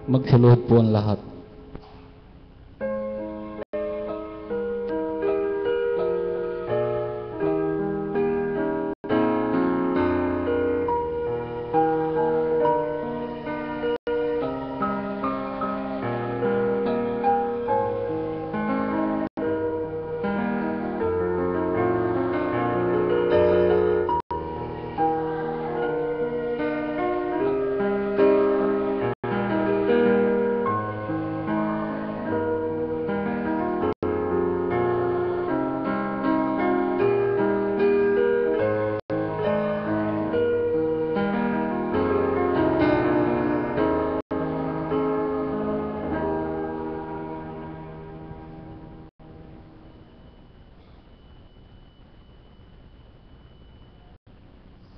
Magsaluhod po ang lahat.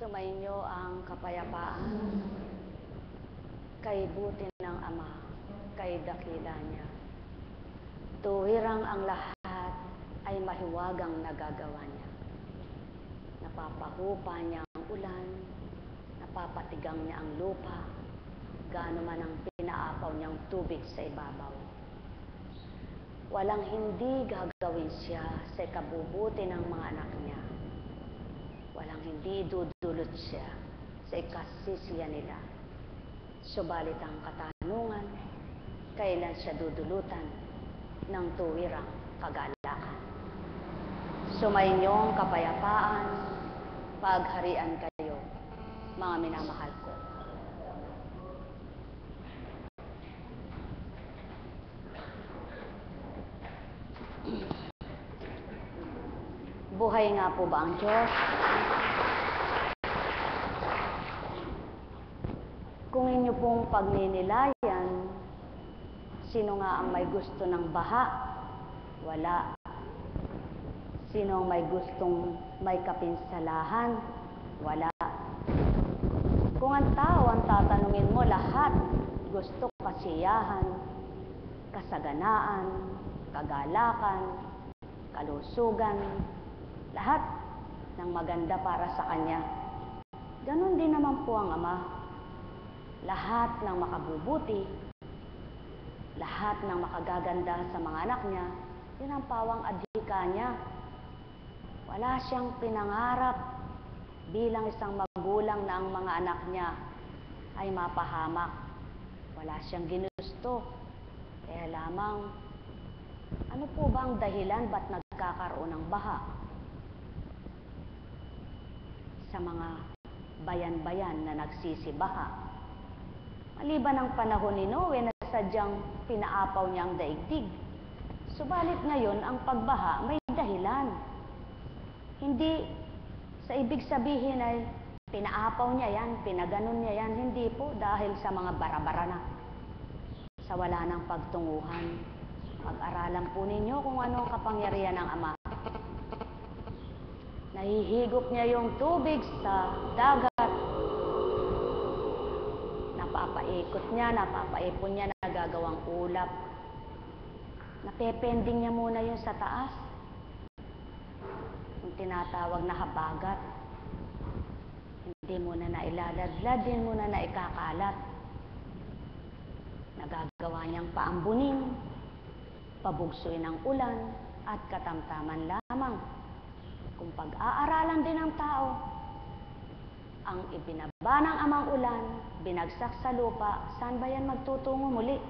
Sumainyo ang kapayapaan, kay buti ng Ama, kay dakila niya. Tuwirang ang lahat ay mahiwagang nagagawa niya. Napapahupa niya ang ulan, napapatigang niya ang lupa, gaano man ang pinaapaw niyang tubig sa ibabaw. Walang hindi gagawin siya sa ikabubuti ng mga anak niya. Walang hindi dudulot siya sa ikasisiya nila. Subalit ang katanungan, kailan siya dudulutan ng tuwirang kagalakan. Sumainyong kapayapaan, pagharian kayo, mga minamahal ko. Buhay nga po ba ang Diyos? Kung inyo pong pagninilayan, sino nga ang may gusto ng baha? Wala. Sino ang may gustong may kapinsalahan? Wala. Kung ang tao ang tatanungin mo, lahat gusto kasiyahan, kasaganaan, kagalakan, kalusugan, lahat ng maganda para sa Kanya. Ganon din naman po ang Ama. Lahat ng makabubuti, lahat ng makagaganda sa mga anak niya, yun ang pawang adhika niya. Wala siyang pinangarap bilang isang magulang na ang mga anak niya ay mapahamak. Wala siyang ginusto. Kaya lamang, ano po ba ang dahilan ba't nagkakaroon ng baha? Sa mga bayan-bayan na nagsisibaha. Maliban ang panahon ni Noe na sadyang pinaapaw niya ang daigdig. Subalit ngayon, ang pagbaha may dahilan. Hindi sa ibig sabihin ay pinaapaw niya yan, pinaganon niya yan. Hindi po dahil sa mga bara-bara na. Sa wala ng pagtunguhan. Pag-aralan po ninyo kung ano ang kapangyarihan ng Ama. Nahihigop niya yung tubig sa dagat. Napapaikot niya, napapaipon niya, nagagawang ulap. Napepending niya muna yun sa taas. Yung tinatawag na habagat. Hindi muna na ilaladlad, din muna na ikakalat. Nagagawa niyang paambunin, pabugsuin ang ulan, at katamtaman lamang. Kung pag-aaralan din ng tao, ang ibinaba ng amang ulan, binagsak sa lupa, saan ba yan magtutungo muli?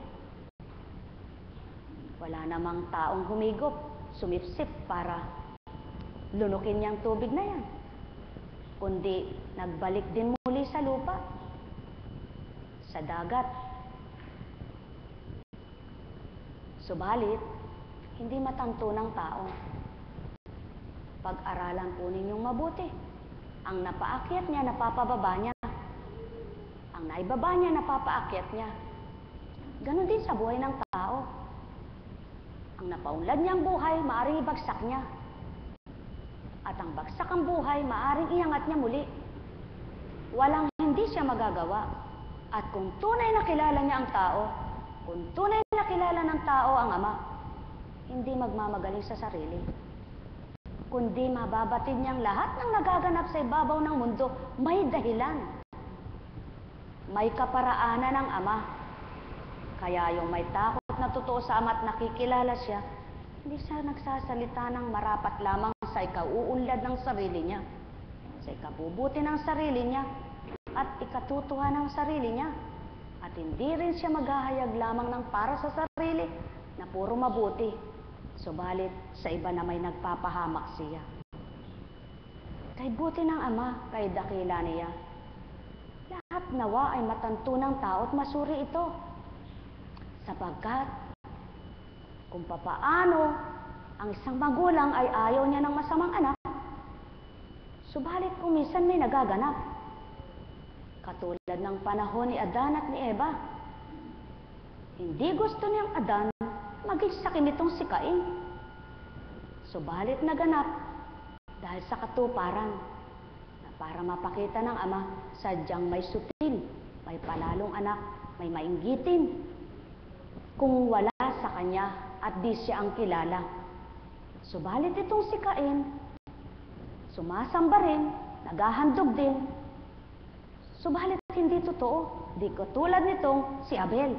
Wala namang taong humigop, sumipsip para lunukin niyang tubig na yan. Kundi nagbalik din muli sa lupa, sa dagat. Subalit, hindi matanto ng tao. Pag-aralan po ninyong mabuti. Ang napaakyat niya, napapababa niya. Ang naibaba niya, napapaakyat niya. Ganon din sa buhay ng tao. Ang napaunlad niyang buhay, maaaring ibagsak niya. At ang bagsak ang buhay, maaaring iangat niya muli. Walang hindi siya magagawa. At kung tunay na kilala niya ang tao, kung tunay na kilala ng tao ang Ama, hindi magmamagaling sa sarili. Kundi mababatid niyang lahat ng nagaganap sa ibabaw ng mundo, may dahilan. May kaparaanan ng Ama. Kaya yung may takot na totoo sa Ama at nakikilala siya, hindi siya nagsasalita ng marapat lamang sa ikauunlad ng sarili niya, sa ikabubuti ng sarili niya, at ikatutuwa ng sarili niya. At hindi rin siya maghahayag lamang ng para sa sarili na puro mabuti, subalit sa iba na may nagpapahamak siya. Kay buti ng Ama, kay dakila niya, lahat nawa ay matanto ng tao at masuri ito. Sapagkat kung papaano ang isang magulang ay ayaw niya ng masamang anak, subalit kung minsan may nagaganap. Katulad ng panahon ni Adan at ni Eva. Hindi gusto niyang Adan maging sakim itong si Cain. Subalit naganap dahil sa katuparan na para mapakita ng Ama, sadyang may sutil, may palalong anak, may mainggitin. Kung wala sa kanya at di siya ang kilala. Subalit itong si Cain, sumasamba rin, naghahandog din. Subalit hindi totoo, di katulad nitong si Abel.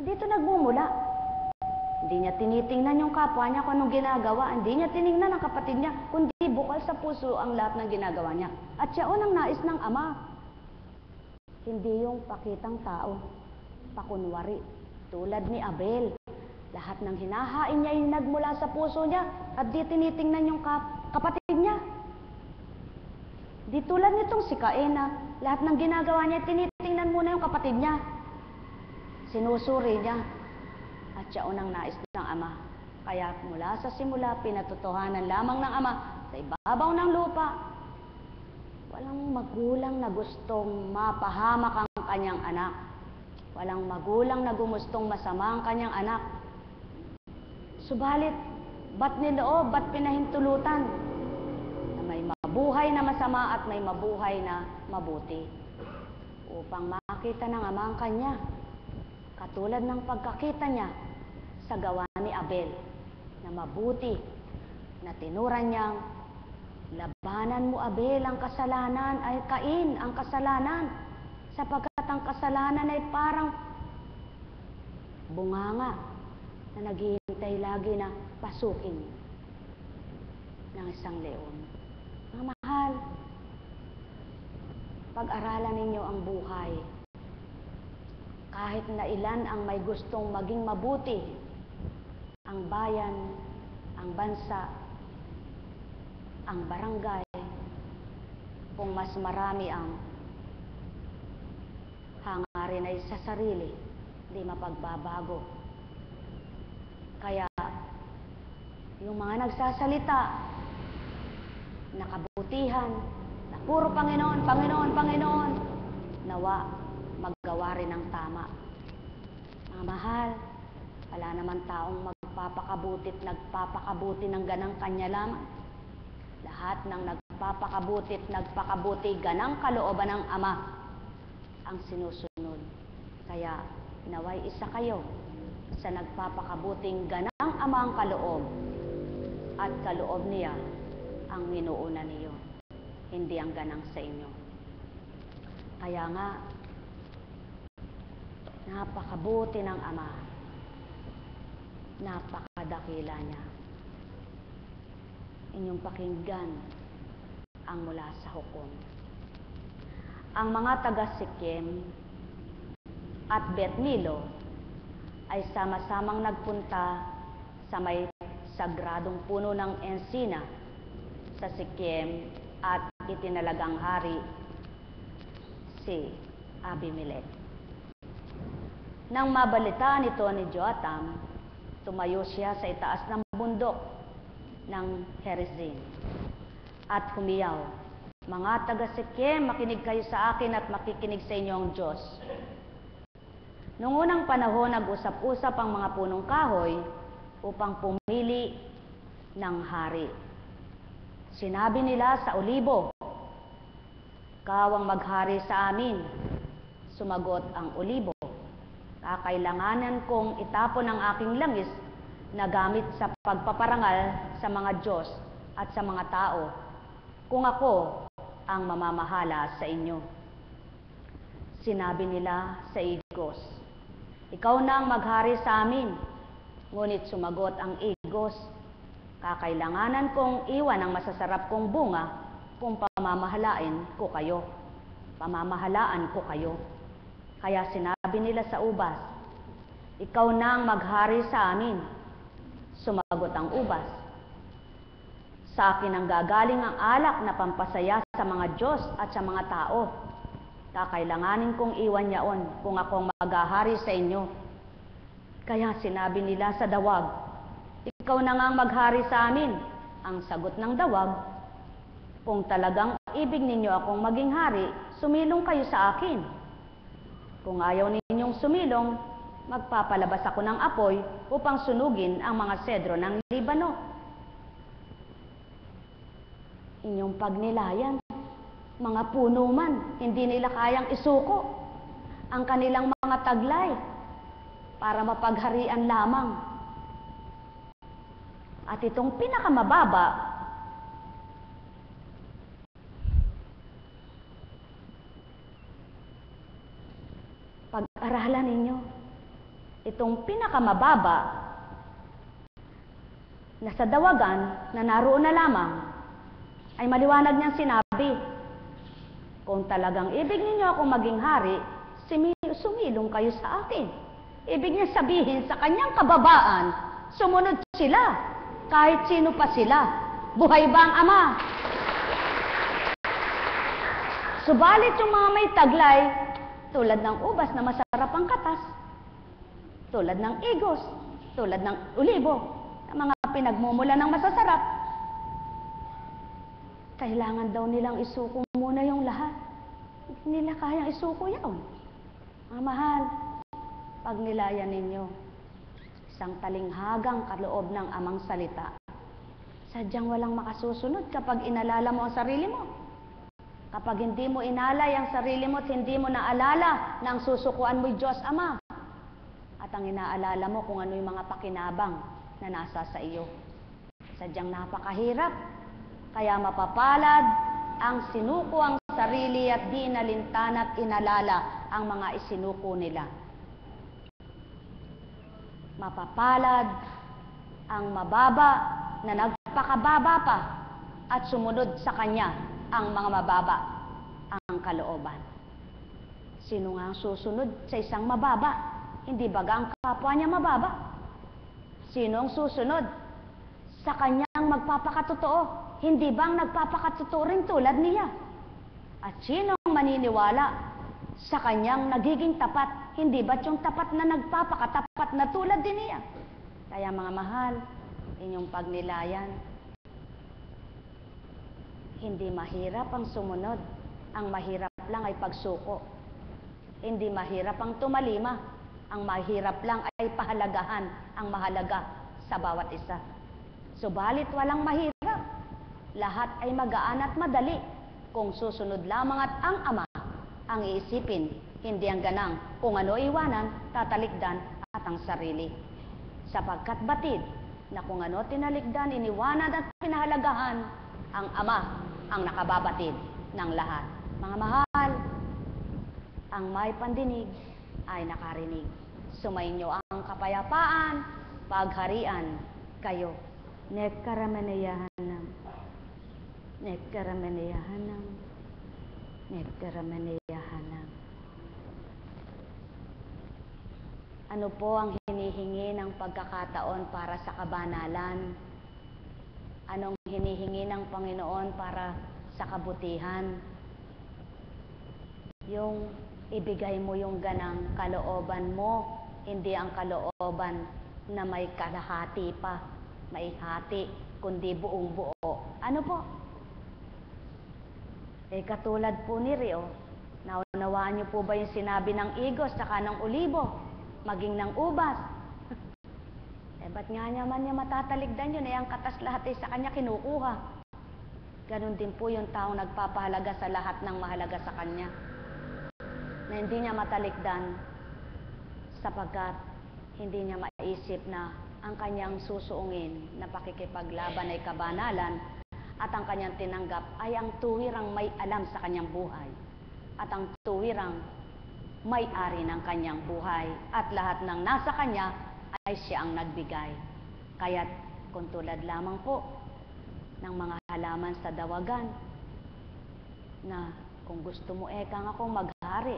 Dito nagmumula. Hindi niya tinitingnan yung kapwa niya kung anong ginagawa. Hindi niya tiningnan ang kapatid niya, kundi bukal sa puso ang lahat ng ginagawa niya. At siya ang nais ng Ama. Hindi yung pakitang tao, pakunwari, tulad ni Abel. Lahat ng hinahain niya ay nagmula sa puso niya at di tinitingnan yung kapatid niya. Di tulad nitong si Cain na lahat ng ginagawa niya, tinitingnan muna yung kapatid niya. Sinusuri niya. At siya unang nais ng Ama. Kaya mula sa simula, pinatotohanan lamang ng Ama sa ibabaw ng lupa. Walang magulang na gustong mapahamak ang kanyang anak. Walang magulang na gustong masama ang kanyang anak. Subalit, ba't niloob, ba't pinahintulutan na may mabuhay na masama at may mabuhay na mabuti? Upang makita ng Ama ang kanya. Katulad ng pagkakita niya sa gawa ni Abel na mabuti, na tinuran niyang, labanan mo Abel ang kasalanan, ay Cain ang kasalanan, sapagkat ang kasalanan ay parang bunganga na naghihintay lagi na pasukin ng isang leon. Mga mahal, pag-aralan ninyo ang buhay. Kahit na ilan ang may gustong maging mabuti, ang bayan, ang bansa, ang barangay, kung mas marami ang hangarin ay sa sarili, di mapagbabago. Kaya, yung mga nagsasalita, nakabutihan, na puro Panginoon, Panginoon, Panginoon, nawa, maggawa rin ng tama. Mga mahal, wala naman taong magpapakabuti at nagpapakabuti ng ganang kanya lamang. Lahat ng nagpapakabuti at nagpakabuti, ganang kalooban ng Ama ang sinusunod. Kaya naway isa kayo sa nagpapakabuting ganang Ama ang kaloob at kaloob niya ang inuuna niyo, hindi ang ganang sa inyo. Kaya nga, napakabuti ng Ama, napakadakila niya. Inyong pakinggan ang mula sa hukom. Ang mga taga-Sikem at Bet-Milo ay sama-samang nagpunta sa may sagradong puno ng ensina sa Sikem at itinalagang hari si Abimelech. Nang mabalitaan ito ni Joatam, tumayo siya sa itaas ng bundok ng Gerizim at humiyaw, "Mga taga-Sikem, makinig kayo sa akin at makikinig sa inyo ang Diyos." Noong unang panahon, nag-usap-usap ang mga punong kahoy upang pumili ng hari. Sinabi nila sa olibo, "Ikaw ang maghari sa amin." Sumagot ang olibo, "Kakailanganan kong itapon ang aking langis na gamit sa pagpaparangal sa mga Diyos at sa mga tao, kung ako ang mamamahala sa inyo." Sinabi nila sa igos, Ikaw na ang maghari sa amin. Ngunit sumagot ang igos, kakailanganan kong iwan ang masasarap kong bunga kung pamamahalaan ko kayo. Pamamahalaan ko kayo. Kaya sinabi nila sa ubas, ikaw na ang maghari sa amin. Sumagot ang ubas, sa akin ang gagaling ang alak na pampasaya sa mga Diyos at sa mga tao. Kakailanganin kong iwan yaon kung ako ang maghahari sa inyo. Kaya sinabi nila sa dawag, ikaw na nga ang maghari sa amin. Ang sagot ng dawag, kung talagang ibig ninyo akong maging hari, sumilong kayo sa akin. Kung ayaw ninyong sumilong, magpapalabas ako ng apoy upang sunugin ang mga sedro ng Libano. Inyong pagnilayan, mga puno man, hindi nila kayang isuko ang kanilang mga taglay para mapagharian lamang. At itong pinakamababa, pag-aralan ninyo, itong pinakamababa na sa dawagan na naroon na lamang ay maliwanag niyang sinabi, kung talagang ibig ninyo akong maging hari, sumilong kayo sa akin. Ibig niya sabihin sa kanyang kababaan, sumunod sila, kahit sino pa sila. Buhay ba ang Ama? Subalit yung mga may taglay, tulad ng ubas na masarap ang katas, tulad ng igos, tulad ng ulibo, na mga pinagmumula ng masasarap, kailangan daw nilang isuko muna yung lahat. Hindi nila kayang isuko yun. Mga mahal, pag nilayan ninyo, isang talinghagang kaloob ng Amang salita, sadyang walang makasusunod kapag inalala mo ang sarili mo. Kapag hindi mo inalay ang sarili mo at hindi mo naalala na ang susukuan mo'y Diyos Ama, at ang inaalala mo kung ano yung mga pakinabang na nasa sa iyo. Sadyang napakahirap. Kaya mapapalad ang sinuko ang sarili at di inalintan at inalala ang mga isinuko nila. Mapapalad ang mababa na nagpakababa pa at sumunod sa kanya ang mga mababa ang kalooban. Sino nga ang susunod sa isang mababa? Hindi baga ang kapwa niya mababa? Sino ang susunod sa kanyang magpapakatotoo? Hindi bang nagpapakatotoo rin tulad niya? At sino ang maniniwala sa kanyang nagiging tapat? Hindi ba't yung tapat na nagpapakatapat na tulad din niya? Kaya mga mahal, inyong pagnilayan, hindi mahirap ang sumunod. Ang mahirap lang ay pagsuko. Hindi mahirap ang tumalima. Ang mahirap lang ay pahalagahan ang mahalaga sa bawat isa. Subalit walang mahirap. Lahat ay magaan at madali kung susunod lamang at ang Ama ang iisipin, hindi ang ganang kung ano iwanan, tatalikdan at ang sarili. Sapagkat batid na kung ano tinalikdan, iniwanan at pinahalagahan, ang Ama ang nakababatid ng lahat. Mga mahal, ang may pandinig ay nakarinig. Sumainyo ang kapayapaan, pagharian kayo. Nekarameneyahanam. Nekarameneyahanam. Nekarameneyahanam. Ano po ang hinihingi ng pagkakataon para sa kabanalan? Anong hinihingi ng Panginoon para sa kabutihan? Yung ibigay mo yung ganang kalooban mo, hindi ang kalooban na may kalahati pa, may hati, kundi buong buo. Ano po? Katulad po ni Rio, naunawaan niyo po ba yung sinabi ng igos saka ng ulibo, maging ng ubas? Ba't nga naman niya matataligdan yun? Ang katas lahat ay sa kanya kinukuha. Ganon din po yung taong nagpapahalaga sa lahat ng mahalaga sa kanya. Na hindi niya matalikdan sapagkat hindi niya maisip na ang kanyang susuungin na pakikipaglaban ay kabanalan at ang kanyang tinanggap ay ang tuwirang may alam sa kanyang buhay at ang tuwirang may-ari ng kanyang buhay at lahat ng nasa kanya ay siya ang nagbigay. Kaya't kung tulad lamang po ng mga halaman sa dawagan na kung gusto mo ekang akong maghari,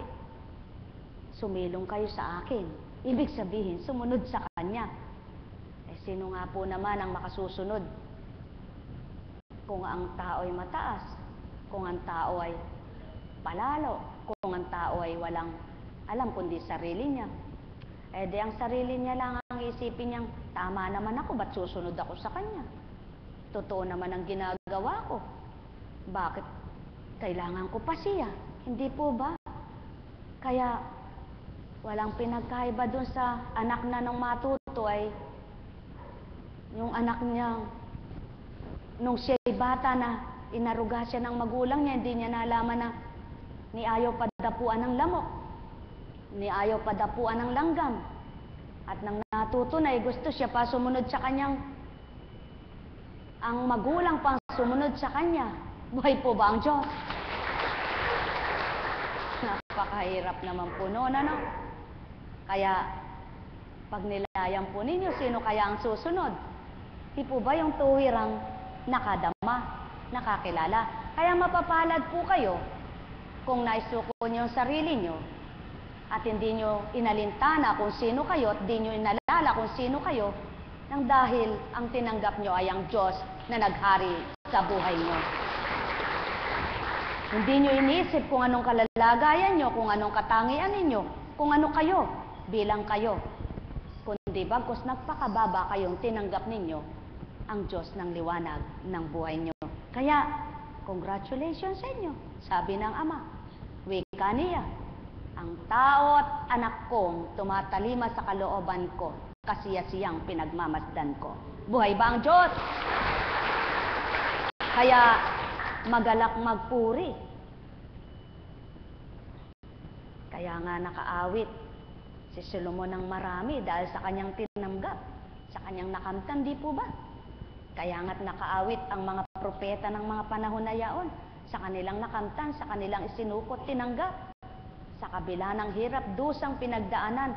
sumilong kayo sa akin. Ibig sabihin, sumunod sa kanya. Sino nga po naman ang makasusunod? Kung ang tao ay mataas, kung ang tao ay palalo, kung ang tao ay walang alam kundi sarili niya. Di ang sarili niya lang ang isipin niyang, tama naman ako, ba't susunod ako sa kanya? Totoo naman ang ginagawa ko. Bakit kailangan ko pa siya? Hindi po ba? Kaya walang pinagkaiba dun sa anak na nung matuto ay yung anak niya nung siya'y bata na inaruga siya ng magulang niya, hindi niya nalaman na ni ayaw padapuan ng lamok, ni ayaw padapuan ng langgam. At nang natuto na, gusto siya pa sumunod sa kanyang, ang magulang pang sumunod sa kanya. Buhay po ba ang Diyos? Napakahirap naman po noon, ano? Kaya, pag nilayan po ninyo, sino kaya ang susunod? Di po ba yung tuwirang nakadama, nakakilala? Kaya mapapalad po kayo kung naisuko niyo yung sarili niyo at hindi niyo inalintana kung sino kayo at hindi niyo inalala kung sino kayo nang dahil ang tinanggap niyo ay ang Diyos na naghari sa buhay niyo. Hindi niyo iniisip kung anong kalalagayan niyo, kung anong katangian ninyo, kung ano kayo, bilang kayo. Kundi bagkus nagpakababa kayong tinanggap ninyo ang Diyos ng liwanag ng buhay niyo. Kaya, congratulations sa inyo, sabi ng Ama. Wika niya, ang tao't anak kong tumatalima sa kalooban ko, kasiyasiyang pinagmamasdan ko. Buhay ba ang Diyos? Kaya, magalak magpuri. Kaya nga nakaawit si Solomon ng marami dahil sa kanyang tinanggap, sa kanyang nakamtan, di po ba? Kaya nga't nakaawit ang mga propeta ng mga panahon na yaon, sa kanilang nakamtan, sa kanilang isinukot, tinanggap. Sa kabila ng hirap, dusang pinagdaanan,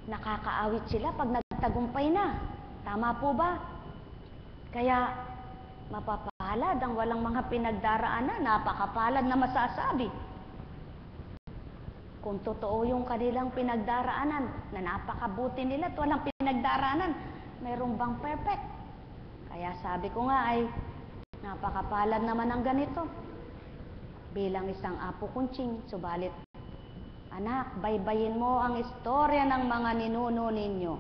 nakakaawit sila pag nagtagumpay na. Tama po ba? Kaya, mapapalad ang walang mga pinagdaraanan, napakapalad na masasabi. Kung totoo yung kanilang pinagdaraanan, na napakabuti nila at walang pinagdaraanan, mayroong bang perfect? Kaya sabi ko nga ay, napakapalad naman ang ganito. Bilang isang apo kunching, subalit, anak, baybayin mo ang istorya ng mga ninuno ninyo.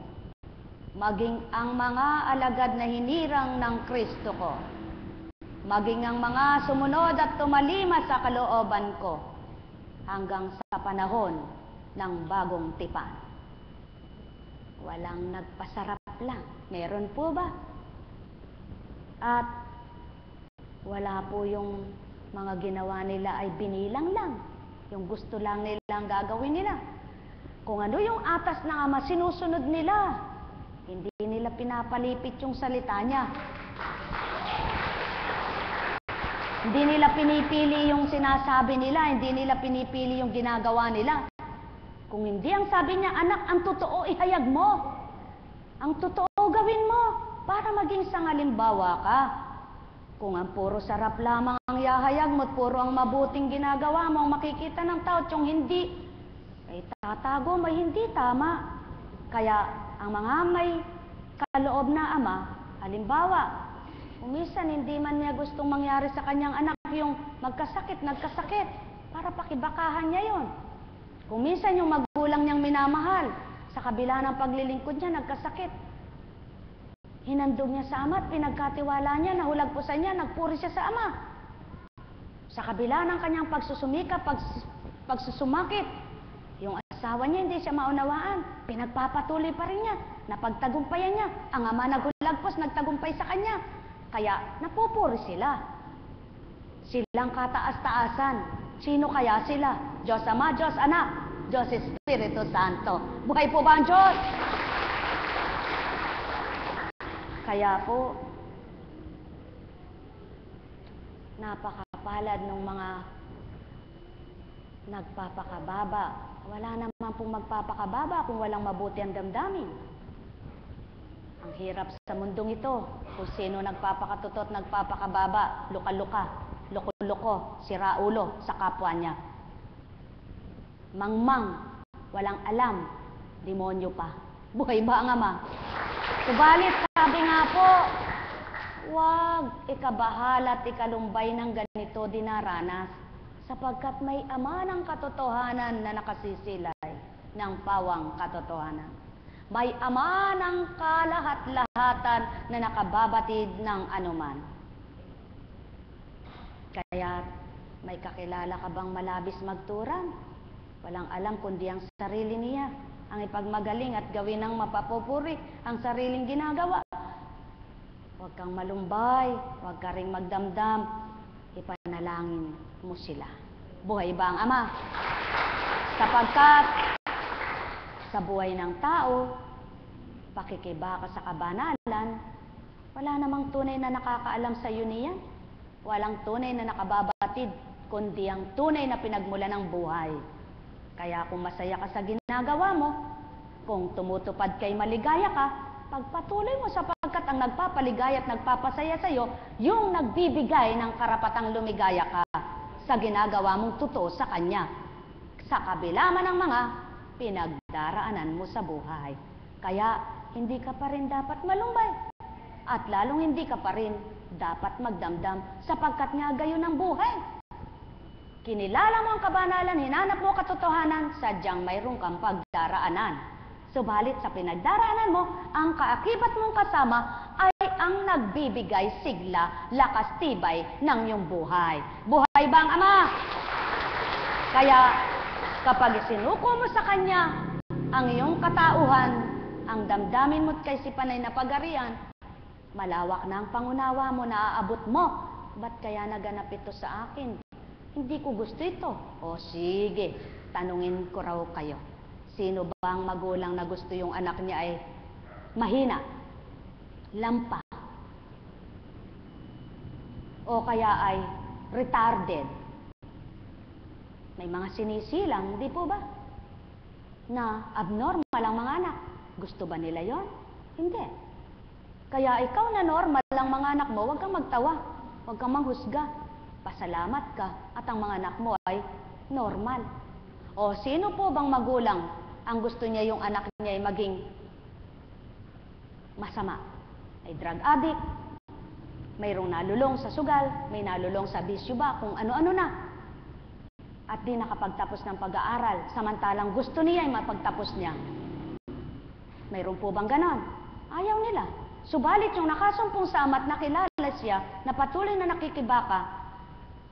Maging ang mga alagad na hinirang ng Kristo ko. Maging ang mga sumunod at tumalima sa kalooban ko hanggang sa panahon ng bagong tipan. Walang nagpasarap lang. Meron po ba? At wala po yung mga ginawa nila ay binilang lang. Yung gusto lang nilang gagawin nila. Kung ano yung atas ng Ama, sinusunod nila. Hindi nila pinapalipit yung salita niya. Hindi nila pinipili yung sinasabi nila. Hindi nila pinipili yung ginagawa nila. Kung hindi ang sabi niya, anak, ang totoo ihayag mo. Ang totoo gawin mo para maging sangalimbawa ka. Kung ang puro sarap lamang ang ihahayag mo at puro ang mabuting ginagawa mo, ang makikita ng tao at yung hindi, ay tatago, may hindi tama. Kaya ang mga may kaloob na ama, halimbawa, minsan hindi man niya gustong mangyari sa kanyang anak yung nagkasakit, para pakibakahan niya yon. Kung minsan yung magulang niyang minamahal, sa kabila ng paglilingkod niya, nagkasakit, hinandog niya sa ama at pinagkatiwala niya, nahulagpusan niya, nagpuri siya sa ama. Sa kabila ng kanyang pagsusumika, pagsusumakit, yung asawa niya hindi siya maunawaan, pinagpapatuloy pa rin niya, napagtagumpayan niya, ang ama naghulagpos, nagtagumpay sa kanya. Kaya napupuri sila. Silang kataas-taasan. Sino kaya sila? Diyos Ama, Diyos Anak, Diyos Espiritu Santo. Buhay po ba ang Diyos? Kaya po, napakapalad ng mga nagpapakababa. Wala naman pong magpapakababa kung walang mabuti ang damdamin. Ang hirap sa mundong ito, kung sino nagpapakatuto at nagpapakababa, luka-luka, loko-loko, siraulo sa kapwa niya. Mangmang, walang alam, demonyo pa. Buhay ba ang Ama? Subalit, sabi nga po, huwag ikabahala at ikalumbay ng ganito dinaranas, sapagkat may Ama ng katotohanan na nakasisilay ng pawang katotohanan. May Ama ng kalahat-lahatan na nakababatid ng anuman. Kaya may kakilala ka bang malabis magturan? Walang alam kundi ang sarili niya. Ang ipagmagaling at gawin ng mapapupuri ang sariling ginagawa. Huwag kang malumbay, huwag ka ring magdamdam. Ipanalangin mo sila. Buhay ba ang Ama? Sapagkat sa buhay ng tao, pakikibaka sa kabanalan, wala namang tunay na nakakaalam sa iyo niyan. Walang tunay na nakababatid, kundi ang tunay na pinagmula ng buhay. Kaya kung masaya ka sa ginagawa mo, kung tumutupad kay maligaya ka, pagpatuloy mo sapagkat ang nagpapaligaya at nagpapasaya sa iyo, yung nagbibigay ng karapatang lumigaya ka sa ginagawa mong totoo sa Kanya. Sa kabila man ng mga pinagdaraanan mo sa buhay. Kaya hindi ka pa rin dapat malumbay. At lalong hindi ka pa rin dapat magdamdam sapagkat nga gayon ang buhay. Kinilala mo ang kabanalan, hinanap mo katotohanan, sadyang mayroong kang pagdaraanan. Subalit sa pinagdaraanan mo, ang kaakibat mong kasama ay ang nagbibigay sigla, lakas, tibay ng iyong buhay. Buhay ba ang Ama? Kaya kapag isinuko mo sa Kanya ang iyong katauhan, ang damdamin mo't kaisipan ay napagarian, malawak na ang pangunawa mo, naaabot mo. Ba't kaya naganap ito sa akin? Hindi ko gusto ito. O sige, tanungin ko raw kayo. Sino ba ang magulang na gusto yung anak niya ay mahina, lampa, o kaya ay retarded? May mga sinisilang, di po ba? Na abnormal ang mga anak. Gusto ba nila yon? Hindi. Kaya ikaw na normal ang mga anak mo, huwag kang magtawa, huwag kang manghusga. Pasalamat ka at ang mga anak mo ay normal. O sino po bang magulang ang gusto niya yung anak niya ay maging masama? Ay drug addict, mayroong nalulong sa sugal, may nalulong sa bisyo ba, kung ano-ano na. At di nakapagtapos ng pag-aaral, samantalang gusto niya ay mapagtapos niya. Mayroon po bang ganon? Ayaw nila. Subalit yung nakasumpong sa Ama at nakilala siya na patuloy na nakikibaka,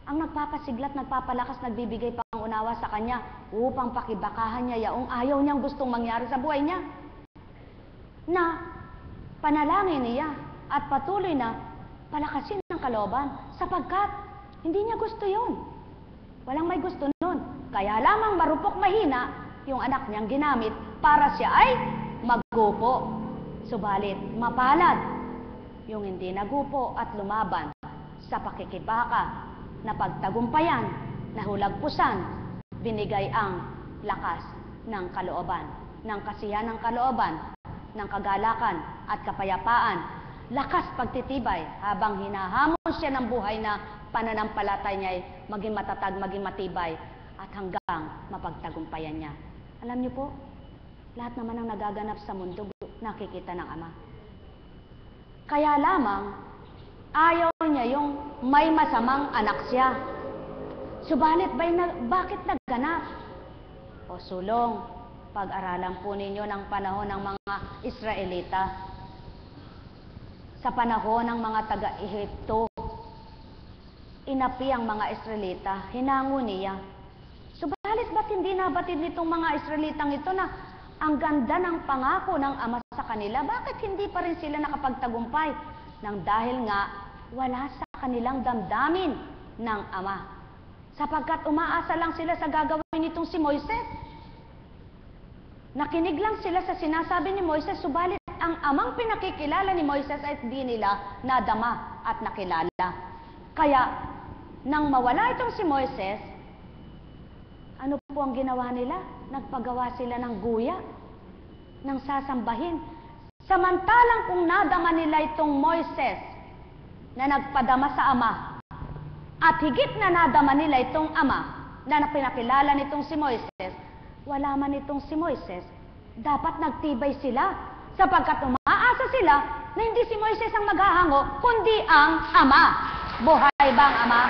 ang nagpapasiglat, nagpapalakas, nagbibigay pangunawa sa Kanya upang pakibakahan niya yaong ayaw niyang gustong mangyari sa buhay niya. Na panalangin niya at patuloy na palakasin ng kalooban sapagkat hindi niya gusto yun. Walang may gusto nun. Kaya lamang marupok mahina yung anak niyang ginamit para siya ay magupo. Subalit mapalad yung hindi nagupo at lumaban sa pakikibaka, na pagtagumpayan, nahulagpusan, binigay ang lakas ng kalooban, ng kasiyahan ng kalooban, ng kagalakan at kapayapaan, lakas pagtitibay habang hinahamon siya ng buhay na pananampalatay niya ay maging matatag, maging matibay at hanggang mapagtagumpayan niya. Alam niyo po, lahat naman ang nagaganap sa mundo nakikita ng Ama. Kaya lamang ayaw niya yung may masamang anak siya. Subalit bakit nagganap? O sulong, pag-aralan po ninyo ng panahon ng mga Israelita. Sa panahon ng mga taga-Ehipto, inapi ang mga Israelita, hinango niya. Subalit ba't hindi nabatid nitong mga Israelitang ito na ang ganda ng pangako ng Ama sa kanila? Bakit hindi pa rin sila nakapagtagumpay? Nang dahil nga wala sa kanilang damdamin ng Ama. Sapagkat umaasa lang sila sa gagawin nitong si Moises. Nakinig lang sila sa sinasabi ni Moises, subalit ang Amang pinakikilala ni Moises ay di nila nadama at nakilala. Kaya, nang mawala itong si Moises, Ano po ang ginawa nila? Nagpagawa sila ng guya, ng sasambahin. Samantalang kung nadama nila itong Moises na nagpadama sa Ama, at higit na nadama nila itong Ama na pinakilala nitong si Moises, wala man itong si Moises, dapat nagtibay sila sapagkat umaasa sila na hindi si Moises ang maghahango, kundi ang Ama. Buhay ba ang Ama?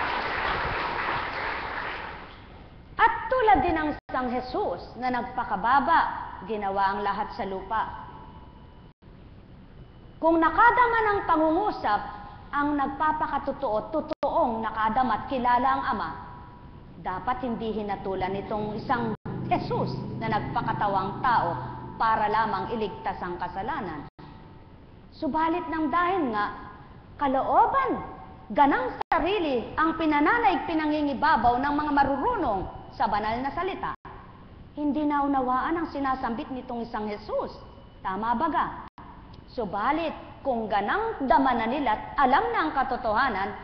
At tulad din ng isang Jesus na nagpakababa, ginawa ang lahat sa lupa. Kung nakadama ng pangungusap ang nagpapakatotoo, totoong nakadama at kilala ang Ama, dapat hindi hinatulan itong isang Jesus na nagpakatawang tao para lamang iligtas ang kasalanan. Subalit ng dahil nga, kalooban, ganang sarili ang pinananaig pinangingibabaw ng mga marurunong sa banal na salita, hindi naunawaan ang sinasambit nitong isang Jesus. Tama baga? Subalit, kung ganang dama na nila at alam na ang katotohanan,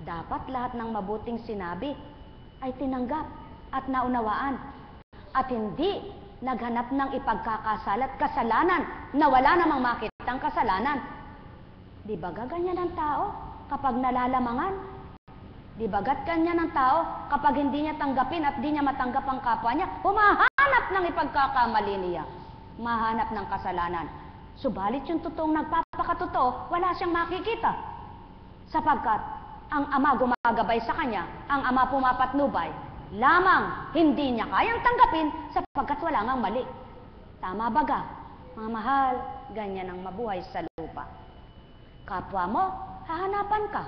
dapat lahat ng mabuting sinabi ay tinanggap at naunawaan. At hindi naghanap ng ipagkakasala at kasalanan na wala namang makitang kasalanan. Di ba ganyan ang tao kapag nalalamangan? Di bagat kanya ng tao kapag hindi niya tanggapin at di niya matanggap ang kapwa niya, humahanap ng ipagkakamali niya, mahanap ng kasalanan. Subalit yung totoong nagpapakatotoo, wala siyang makikita. Sapagkat ang Ama gumagabay sa kanya, ang Ama pumapatnubay, lamang hindi niya kayang tanggapin sapagkat wala ngang mali. Tama baga? Mga mahal, ganyan ang mabuhay sa lupa. Kapwa mo, hahanapan ka.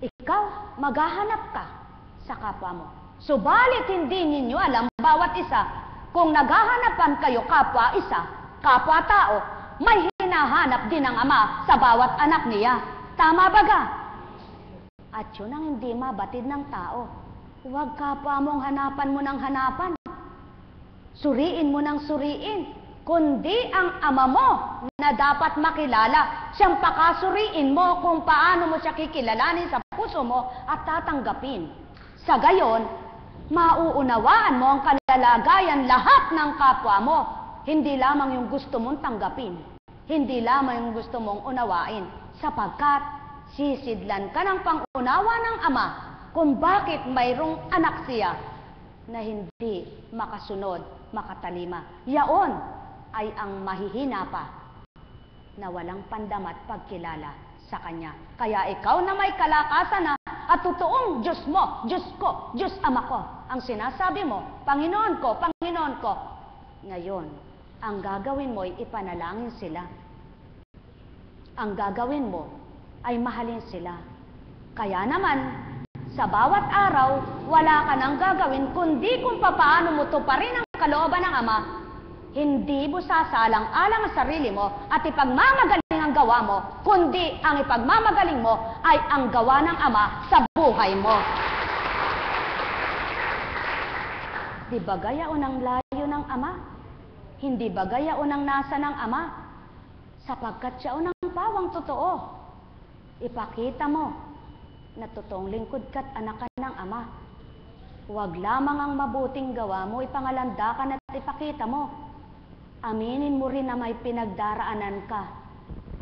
Ikaw, maghahanap ka sa kapwa mo. Subalit hindi ninyo alam bawat isa, kung naghahanapan kayo kapwa isa, kapwa tao, may hinahanap din ang Ama sa bawat anak niya. Tama baga? At yun ang hindi mabatid ng tao. Huwag kapwa mong hanapan mo ng hanapan. Suriin mo ng suriin. Kundi ang Ama mo na dapat makilala, siyang pakasuriin mo kung paano mo siya kikilalanin sa puso mo at tatanggapin. Sa gayon, mauunawaan mo ang kalalagayan lahat ng kapwa mo. Hindi lamang yung gusto mong tanggapin. Hindi lamang yung gusto mong unawain. Sapagkat sisidlan ka ng pangunawa ng Ama kung bakit mayroong anak siya na hindi makasunod, makatalima. Yaon ay ang mahihina pa na walang pandamat pagkilala sa Kanya. Kaya ikaw na may kalakasan na at totoong Diyos mo, Diyos ko, Diyos Ama ko, ang sinasabi mo, Panginoon ko, Panginoon ko. Ngayon, ang gagawin mo ay ipanalangin sila. Ang gagawin mo ay mahalin sila. Kaya naman, sa bawat araw, wala ka nang gagawin kundi kung papaano mo tuparin ang kalooban ng Ama. Hindi mo sasalang-alang ang sarili mo at ipagmamagaling ang gawa mo, kundi ang ipagmamagaling mo ay ang gawa ng Ama sa buhay mo. Di ba gayaon ang layo ng Ama? Hindi ba gayaon ang nasa ng Ama? Sapagkat siya unang pawang totoo. Ipakita mo na totoong lingkod ka't anak ka ng Ama. Huwag lamang ang mabuting gawa mo, ipangalandakan at ipakita mo. Aminin mo rin na may pinagdaraanan ka.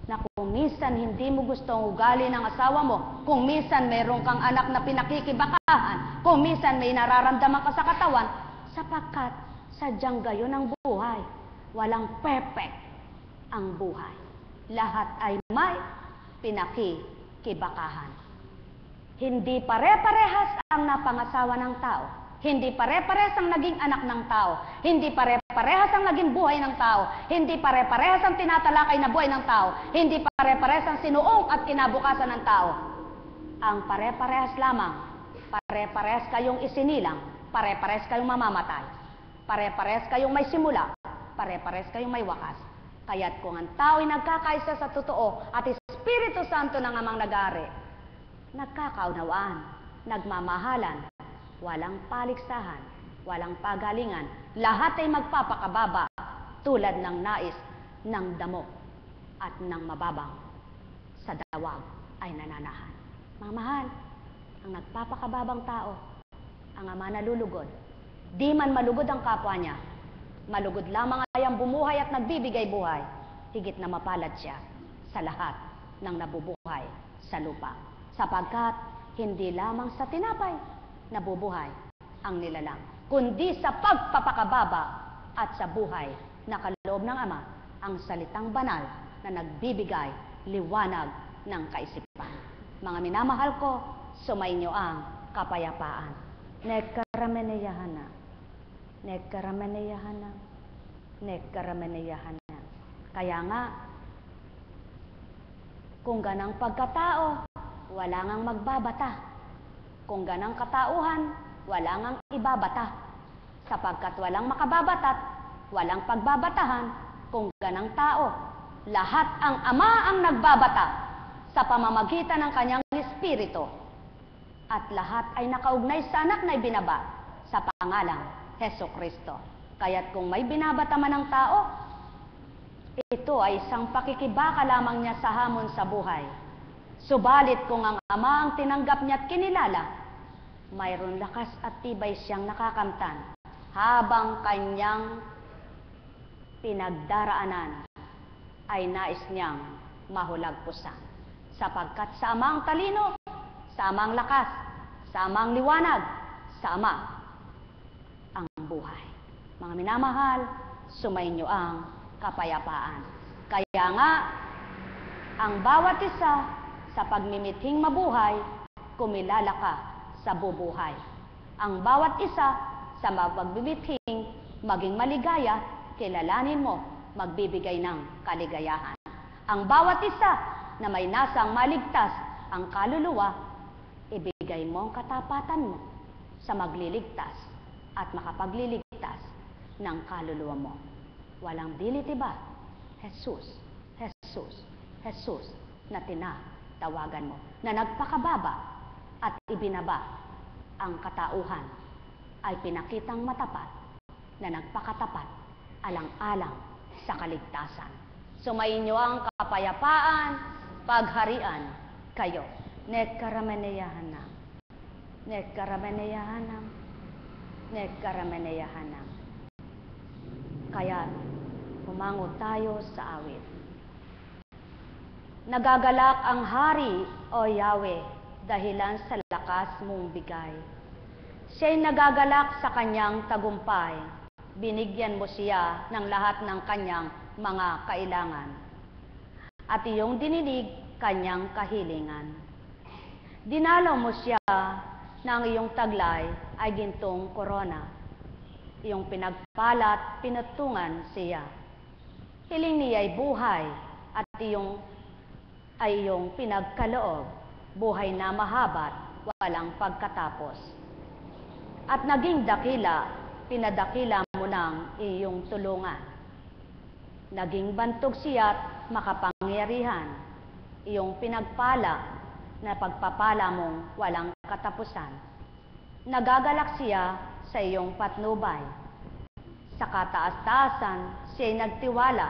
Na kung minsan hindi mo gusto ang ugali ng asawa mo, kung minsan mayroon kang anak na pinakikibakahan, kung minsan may nararamdaman ka sa katawan, sapagkat sadyang gayon ang buhay. Walang perfect ang buhay. Lahat ay may pinakikibakahan. Hindi pare-parehas ang napangasawa ng tao. Hindi pare-parehas ang naging anak ng tao. Hindi pare-parehas ang naging buhay ng tao. Hindi pare-parehas ang tinatalakay na buhay ng tao. Hindi pare-parehas ang sinuong at kinabukasan ng tao. Ang pare-parehas lamang, pare-parehas kayong isinilang, pare-parehas kayong mamamatay, pare-parehas kayong may simula, pare-parehas kayong may wakas. Kaya't kung ang tao ay nagkakaisa sa totoo at Espiritu Santo ng Amang nag-ari, nagkakaunawaan, nagmamahalan, walang paligsahan, walang pagalingan, lahat ay magpapakababa tulad ng nais ng damo at ng mababang sa dawag ay nananahan. Mga mahal, ang nagpapakababang tao ang ama nalulugod. Di man malugod ang kapwa niya, malugod lamang ay ang bumuhay at nagbibigay buhay. Higit na mapalad siya sa lahat ng nabubuhay sa lupa. Sapagkat hindi lamang sa tinapay nabubuhay ang nilalang, kundi sa pagpapakababa at sa buhay na kaloob ng Ama, ang salitang banal na nagbibigay liwanag ng kaisipan. Mga minamahal ko, sumainyo ang kapayapaan. Nekkarameneyahana, nekkarameneyahana, nekkarameneyahana. Kaya nga, kung ganang pagkatao, wala ngang magbabata. Kung ganang katauhan, wala ngang ibabata. Sapagkat walang makababatat, walang pagbabatahan. Kung ganang tao, lahat ang Ama ang nagbabata sa pamamagitan ng kanyang Espiritu. At lahat ay nakaugnay sa anak na ibinaba sa pangalang Hesukristo. Kaya't kung may binabata man ng tao, ito ay isang pakikibaka lamang niya sa hamon sa buhay. Subalit kung ang Ama ang tinanggap niya at kinilala, mayroon lakas at tibay siyang nakakamtan habang kanyang pinagdaraanan ay nais niyang mahulagpusan. Sapagkat sa Ama ang talino, sa Ama ang lakas, sa Ama ang liwanag, sa Ama ang buhay. Mga minamahal, sumainyo ang kapayapaan. Kaya nga, ang bawat isa sa pagmimithing mabuhay, kumilala ka sa bubuhay. Ang bawat isa sa pagmimithing maging maligaya, kilalanin mo, magbibigay ng kaligayahan. Ang bawat isa na may nasang maligtas ang kaluluwa, ibigay mo ang katapatan mo sa magliligtas at makapagliligtas ng kaluluwa mo. Walang dilit iba, Jesus, Jesus, Jesus na tinatawagan mo, na nagpakababa at ibinaba ang katauhan, ay pinakitang matapat na nagpakatapat alang-alang sa kaligtasan. Sumainyo ang kapayapaan, pagharian kayo. Nekkarameneyahanam, nekkarameneyahanam, nekkarameneyahanam. Kaya humango tayo sa awit. Nagagalak ang hari, O Yahweh, dahilan sa lakas mong bigay. Siya'y nagagalak sa kanyang tagumpay. Binigyan mo siya ng lahat ng kanyang mga kailangan. At iyong dininig kanyang kahilingan. Dinalaw mo siya ng iyong taglay ay gintong korona. Iyong pinagpalat, pinutungan siya. Hiling niya'y buhay at iyong pinagkaloob, buhay na mahabat, walang pagkatapos. At naging dakila, pinadakila mo ng iyong tulungan. Naging bantog siya't makapangyarihan, iyong pinagpala na pagpapala mong walang katapusan. Nagagalak siya sa iyong patnubay. Sa kataas-taasan, siya'y nagtiwala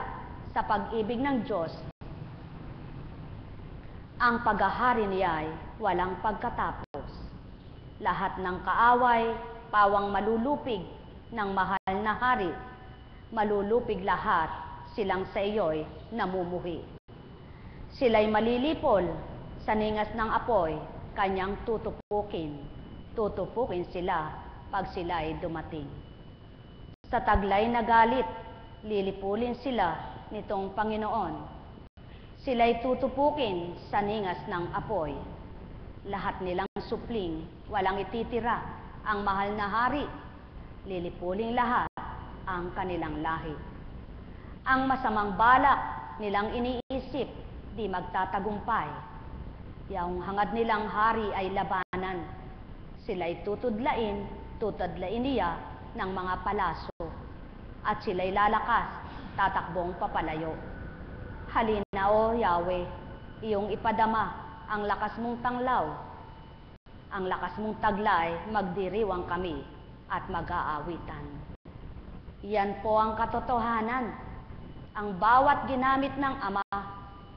sa pag-ibig ng Diyos. Ang paghahari niya'y walang pagkatapos. Lahat ng kaaway, pawang malulupig ng mahal na hari. Malulupig lahat, silang sa iyo'y namumuhi. Sila'y malilipol sa ningas ng apoy, kanyang tutupukin. Tutupukin sila pag sila'y dumating. Sa taglay na galit, lilipulin sila nitong Panginoon. Sila'y tutupukin sa ningas ng apoy. Lahat nilang supling, walang ititira ang mahal na hari. Lilipuling lahat ang kanilang lahi. Ang masamang balak nilang iniisip, di magtatagumpay. Yung hangad nilang hari ay labanan. Sila'y tutudlain niya ng mga palaso. At sila'y lalakas, tatakbong papalayo. Halina, O Yahweh, iyong ipadama ang lakas mong tanglaw. Ang lakas mong taglay, magdiriwang kami at mag-aawitan. Yan po ang katotohanan. Ang bawat ginamit ng Ama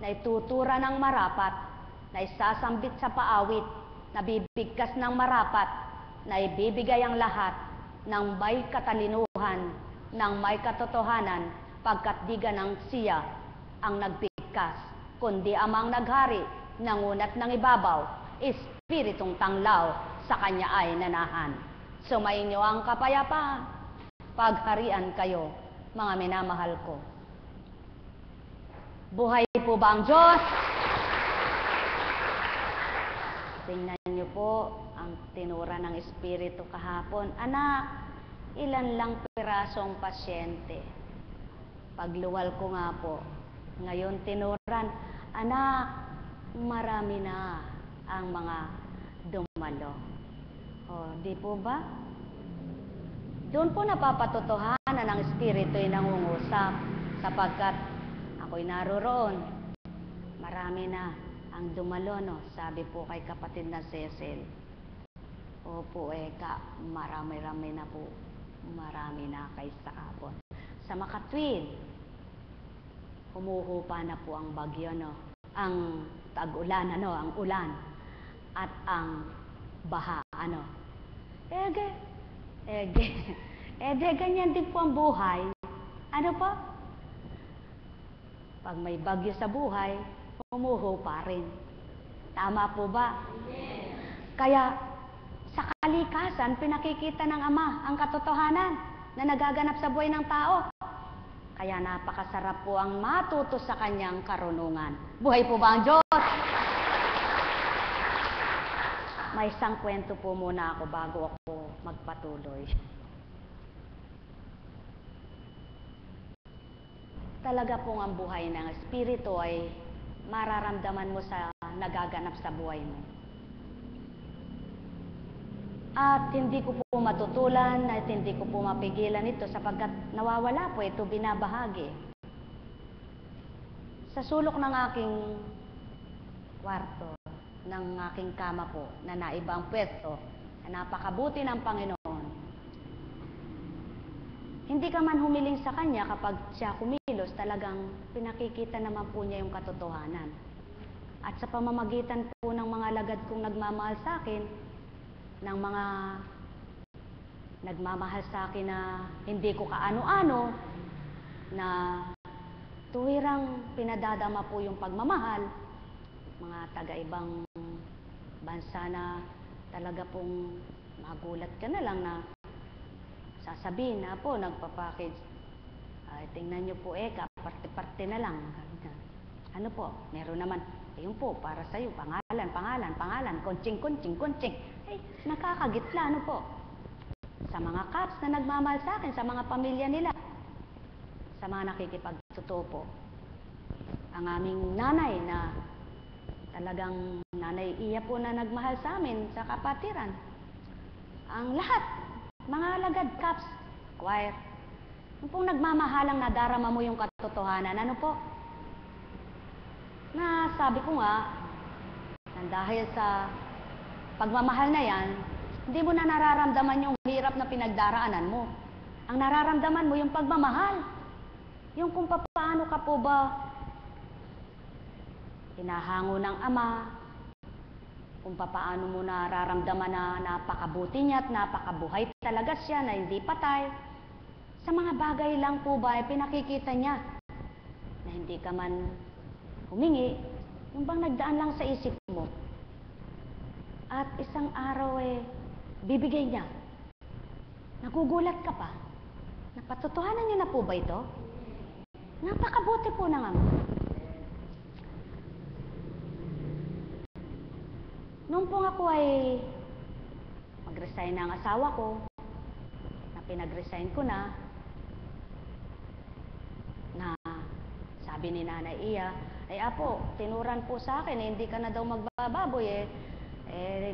na itutura ng marapat, na isasambit sa paawit, na bibigkas ng marapat, na ibibigay ang lahat ng may katalinuhan, ng may katotohanan, pagkat di ganang siya ang nagbigkas, kundi amang naghari, nangunat ng ibabaw, espiritong tanglaw, sa kanya ay nanahan. Sumainyo ang kapayapaan, pagharian kayo, mga minamahal ko. Buhay po ba ang Diyos? Tingnan niyo po ang tinura ng Espiritu kahapon. Anak, ilan lang pirasong pasyente. Pagluwal ko nga po, ngayon tinuran, anak, marami na ang mga dumalo. O, di po ba? Doon po napapatotohanan ng Espiritu'y nangungusap, sapagkat ako'y naroroon. Marami na ang dumalo, no? Sabi po kay kapatid na Cecil. Opo, marami-rami na po. Marami na kaysa kahapon. Sa Makatwid, humuhupa na po ang bagyo, no? Ang tag-ulan, ano? Ang ulan. At ang baha, ano? Ganyan din po ang buhay. Ano po? Pag may bagyo sa buhay, humuhupa rin. Tama po ba? Kaya, sa kalikasan, pinakikita ng Ama ang katotohanan na nagaganap sa buhay ng tao. Kaya napakasarap po ang matuto sa kanyang karunungan. Buhay po ba ang Diyos? May isang kwento po muna ako bago ako magpatuloy. Talaga pong ang buhay ng Espiritu ay mararamdaman mo sa nagaganap sa buhay mo. At hindi ko po matutulan at hindi ko po mapigilan ito sapagkat nawawala po ito binabahagi. Sa sulok ng aking kwarto, ng aking kama po, na naibang pwesto, na napakabuti ng Panginoon. Hindi ka man humiling sa Kanya kapag siya kumilos, talagang pinakikita naman po niya yung katotohanan. At sa pamamagitan po ng mga lagad kong nagmamahal sa akin, ng mga nagmamahal sa akin na hindi ko kaano-ano, na tuwirang pinadadama po yung pagmamahal, mga taga-ibang bansa na talaga pong magulat ka na lang na sasabihin na po, nagpapackage, ay tingnan nyo po parte-parte na lang. Ano po, meron naman, ayun po, para sa'yo, pangalan, kontsing. Ay, nakakagitla, ano po. Sa mga caps na nagmamahal sa akin, sa mga pamilya nila, sa mga nakikipagtotoo po. Ang aming nanay na talagang nanay iya po na nagmahal sa amin sa kapatiran. Ang lahat, mga alagad, caps, choir. Yung pong nagmamahalang nadarama mo yung katotohanan, ano po? Na sabi ko nga, dahil sa pagmamahal na yan, hindi mo na nararamdaman yung hirap na pinagdaraanan mo. Ang nararamdaman mo yung pagmamahal. Yung kung paano ka po ba hinahango ng Ama, kung paano mo nararamdaman na napakabuti niya at napakabuhay talaga siya, na hindi patay. Sa mga bagay lang po ba ay pinakikita niya na hindi ka man humingi, yung bang nagdaan lang sa isip mo. At isang araw bibigay niya. Nagugulat ka pa. Napatotohanan niyo na po ba ito? Napakabuti po ng Ama. Noong po ako ay mag-resign ng asawa ko, na pinag-resign ko na sabi ni Nanay Iya, ay apo, tinuran po sa akin, hindi ka na daw magbababoy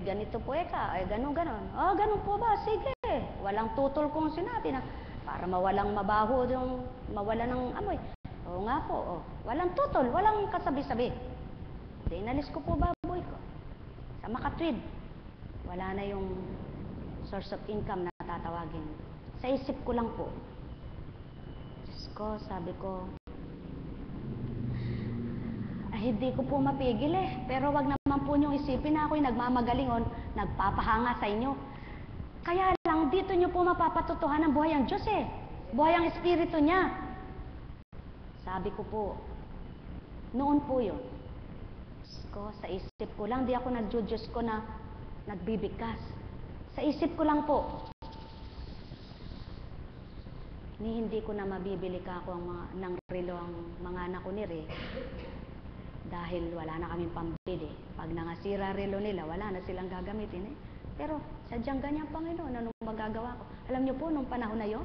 ganito po ganon. Oh, ganon po ba? Sige. Walang tutol kong sinabi na para mawalang mabaho yung mawala ng amoy. Oo nga po, walang tutol, walang kasabi-sabi. Inalis ko po baboy ko. Sa Makatwid, wala na yung source of income na tatawagin. Sa isip ko lang po. Diyos ko, sabi ko, hindi ko po mapigil Pero wag naman po niyong isipin na ako'y nagmamagalingon, nagpapahanga sa inyo. Kaya lang, dito nyo po mapapatotohanan ng buhay ang Diyos eh. Buhay ang Espiritu niya. Sabi ko po, noon po yun. Sa isip ko lang, di ako nagjo-Diyos ko na nagbibigkas. Sa isip ko lang po, hindi ko na mabibili ka ako ng relo ang mga anak ko ni Re. Dahil wala na kaming pambili. Pag nangasira relo nila, wala na silang gagamitin eh. Pero sadyang ganyan, Panginoon, anong magagawa ko? Alam niyo po, nung panahon na yon,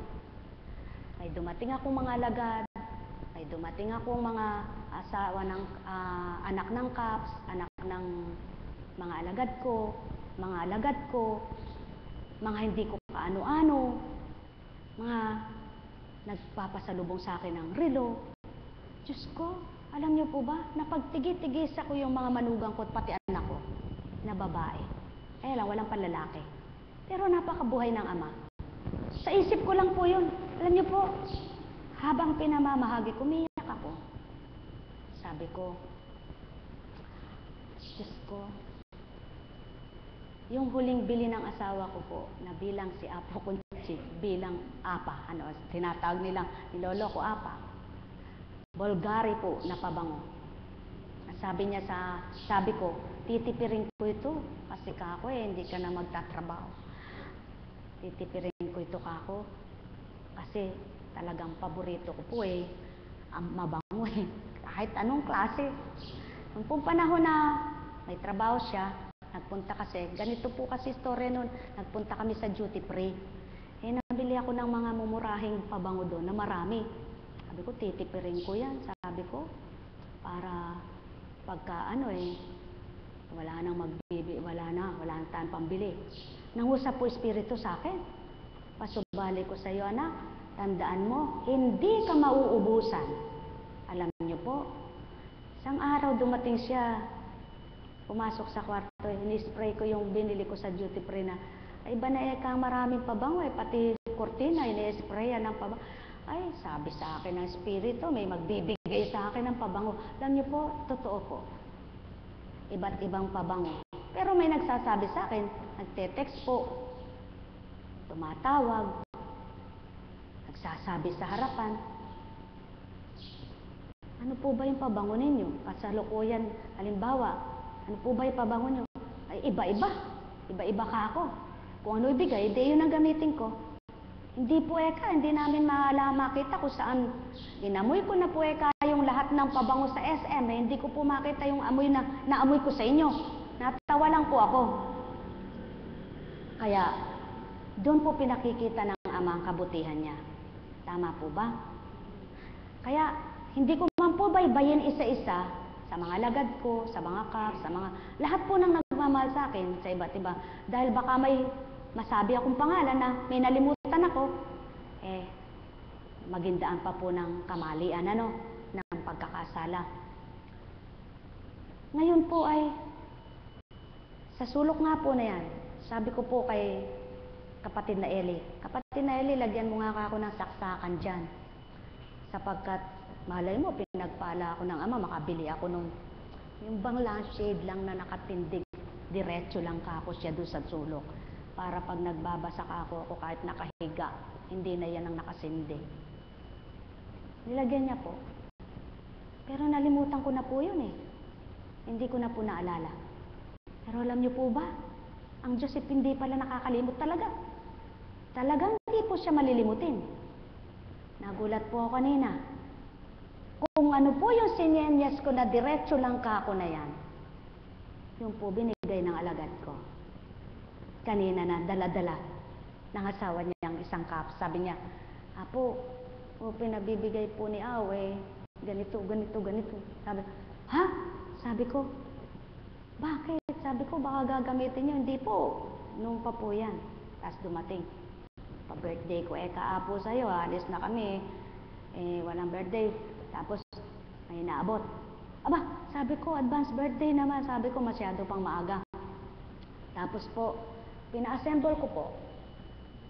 may dumating akong mga alagad, may dumating akong mga asawa ng anak ng Kaps, anak ng mga alagad ko, mga hindi ko kaano-ano, mga nagpapasalubong sa akin ng relo. Diyos ko, alam niyo po ba, napagtigis-tigis ako yung mga manugang ko at pati anak ko na babae. Kaya lang, walang panlalaki. Pero napakabuhay ng Ama. Sa isip ko lang po yun. Alam niyo po, habang pinamamahagi, umiyak ako. Sabi ko, Diyos ko, yung huling bili ng asawa ko po, na bilang si Apo Kunchik, bilang Apa, tinatawag nilang nilolo ko Apa. Bulgari po na pabango. Sabi ko, titipirin ko ito kasi kako hindi ka na magtatrabaho. Titipirin ko ito kako kasi talagang paborito ko po ang mabango kahit anong klase. Nung pong panahon na may trabaho siya, nagpunta kasi, ganito po kasi story nun, nagpunta kami sa duty free. Nabili ako ng mga mumurahing pabango doon na marami. Sabi ko, titipirin ko yan. Sabi ko, para pagka wala nang wala nang tayong pambili. Nangusap po Espiritu sa akin. Pasubali ko sa iyo, anak, tandaan mo, hindi ka mauubusan. Alam niyo po, isang araw dumating siya, pumasok sa kwarto, ini-spray ko yung binili ko sa duty free na, ay ba na maraming pabango pati kortina, ini-sprayan ng pabango. Ay, sabi sa akin ng Espiritu, may magbibigay sa akin ng pabango. Alam niyo po, totoo po. Iba't ibang pabango. Pero may nagsasabi sa akin, nagte-text po, tumatawag, nagsasabi sa harapan. Ano po ba yung pabango ninyo? Kasalukuyan, halimbawa, ano po ba yung pabango nyo? Ay, iba-iba. Iba-iba ka ako. Kung ano ibigay, di yun ang gamitin ko. Hindi po hindi namin makita kung saan. Inamoy ko na po yung lahat ng pabango sa SM. Hindi ko po makita yung amoy na naamoy ko sa inyo. Natawa lang po ako. Kaya, doon po pinakikita ng Ama ang kabutihan niya. Tama po ba? Kaya, hindi ko man po baybayin isa-isa sa mga lagad ko, sa mga Kaps, sa mga lahat po ng nagmamahal sa akin sa iba't iba. Dahil baka may masabi akong pangalan na may nalimutan ako, magindaan pa po ng kamalian, ng pagkakasala. Ngayon po sa sulok nga po na yan, sabi ko po kay kapatid na Eli, lagyan mo nga ako ng saksakan dyan. Sapagkat, malay mo, pinagpala ako ng Ama, makabili ako nung, yung bang lampshade lang na nakatindig, diretso lang kako siya doon sa sulok. Para pag nagbabasa ako kahit nakahiga, hindi na yan ang nakasindi. Nilagyan niya po. Pero nalimutan ko na po yun Hindi ko na po naalala. Pero alam niyo po ba, ang Diyos hindi pala nakakalimot talaga. Talagang hindi po siya malilimutin. Nagulat po ako kanina. Kung ano po yung sinyenyas ko na diretso lang kako na yan, yung po binigay ng alagad ko. Kanina na dala-dala ng asawa niyang isang Kaps. Sabi niya, Apo, pinabibigay po ni Awe, ganito. Sabi, ha? Sabi ko, bakit? Sabi ko, baka gagamitin niyo. Hindi po. Noon pa po yan. Tapos dumating. Pa-birthday ko, kaapo sa'yo, alis na kami. Walang birthday. Tapos, may naabot. Aba, sabi ko, advance birthday naman. Sabi ko, masyado pang maaga. Tapos po, pina-assemble ko po.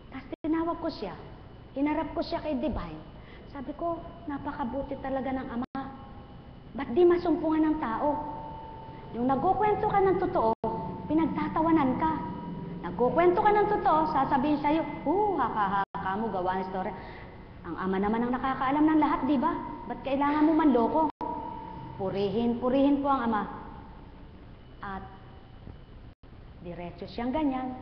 Tapos tinawag ko siya. Hinarap ko siya kay Divine. Sabi ko, napakabuti talaga ng Ama. Ba't di masumpungan ng tao? Yung nagkukwento ka ng totoo, pinagtatawanan ka. Nagkukwento ka ng totoo, sasabihin sa'yo, haka-haka mo, gawa ng story. Ang ama naman ang nakakaalam ng lahat, di ba? Ba't kailangan mo manloko? Purihin po ang ama. At diretso siyang ganyan,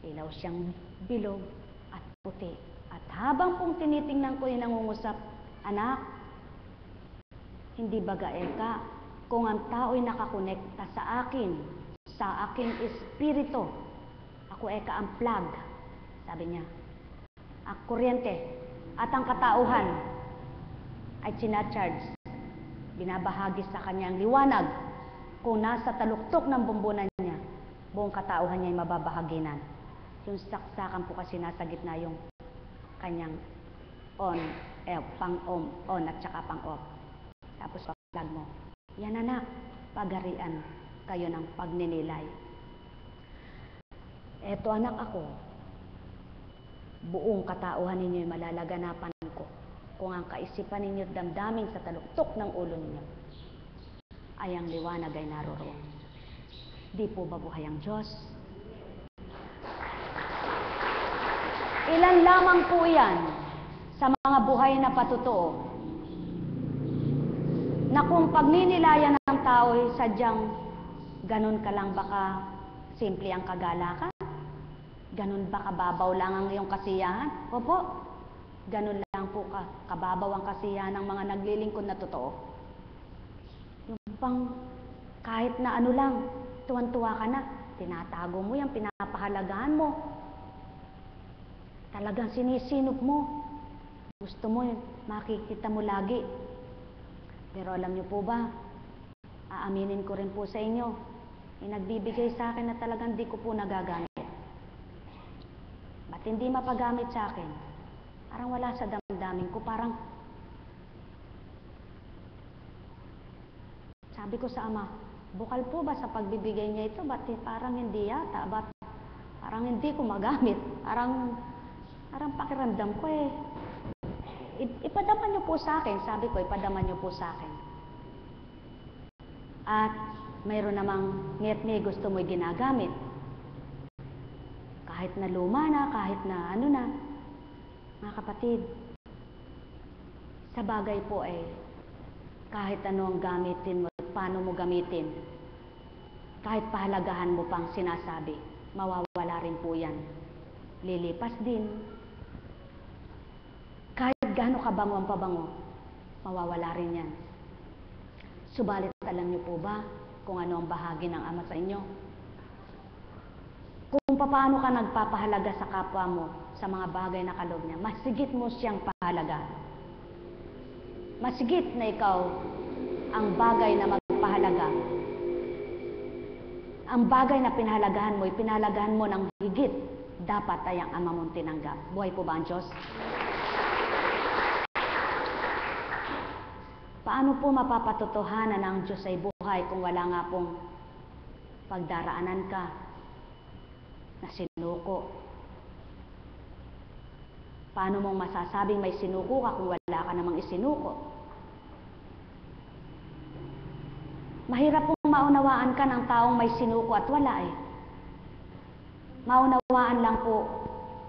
ilaw siyang bilog at puti. At habang pong tinitingnan ko yung nangungusap, anak, hindi baga Eka, kung ang tao'y nakakonekta sa aking espiritu, ako Eka ang plug, sabi niya. Ang kuryente at ang katauhan ay sinacharge, binabahagi sa kanyang liwanag. Kung nasa taluktok ng bumbunan niya, buong katauhan niya ay mababahaginan. Yung saksakan po kasi nasa gitna yung kanyang on at saka pang-off. Tapos pa-plug mo. Yan anak, pagarian kayo ng pagninilay. Eto anak ako, buong katauhan ninyo ay malalaganapan ko kung ang kaisipan ninyo at damdamin sa taluktok ng ulo ninyo ay ang liwanag ay naroroon. Di po ba buhay ang Diyos? Ilan lamang po yan sa mga buhay na patotoo na kung pagninilayan ng tao ay sadyang ganun ka lang baka simple ang kagalakan? Ganun ba kababaw lang ang iyong kasiyahan? Opo, ganun lang po kababaw ang kasiyahan ng mga naglilingkod na totoo. Yung bang kahit na ano lang, tuwan-tuwa ka na, tinatago mo yan, pinapahalagahan mo. Talagang sinisinop mo. Gusto mo yun, makikita mo lagi. Pero alam niyo po ba, aaminin ko rin po sa inyo, nagbibigay sa akin na talagang di ko po nagagamit. Ba't hindi mapagamit sa akin? Parang wala sa damdamin ko, parang sabi ko sa ama, bukal po ba sa pagbibigay niya ito? Ba't parang hindi yata? Ba't parang hindi ko magamit? Parang pakiramdam ko ipadaman niyo po sa akin. Sabi ko, ipadaman niyo po sa akin. At mayroon namang nget-nget gusto mo'y ginagamit. Kahit na luma na, kahit na ano na. Mga kapatid, sa bagay po kahit ano ang gamitin mo, paano mo gamitin, kahit pahalagahan mo pang sinasabi, mawawala rin po yan. Lilipas din. Kahit gaano kabango ang pabango, mawawala rin yan. Subalit alam niyo po ba kung ano ang bahagi ng Ama sa inyo? Kung paano ka nagpapahalaga sa kapwa mo sa mga bagay na kaloob niya, masigit mo siyang pahalaga. Masigit na ikaw ang bagay na magpahalaga. Ang bagay na pinahalagahan mo, ipinahalagahan mo ng higit, dapat ay ang Ama mong tinanggap. Buhay po ba ang Diyos? Paano po mapapatotohanan ng Diyos ay buhay kung wala nga pong pagdaraanan ka na sinuko? Paano mong masasabing may sinuko ka kung wala ka namang isinuko? Mahirap pong maunawaan ka ng taong may sinuko at wala Maunawaan lang po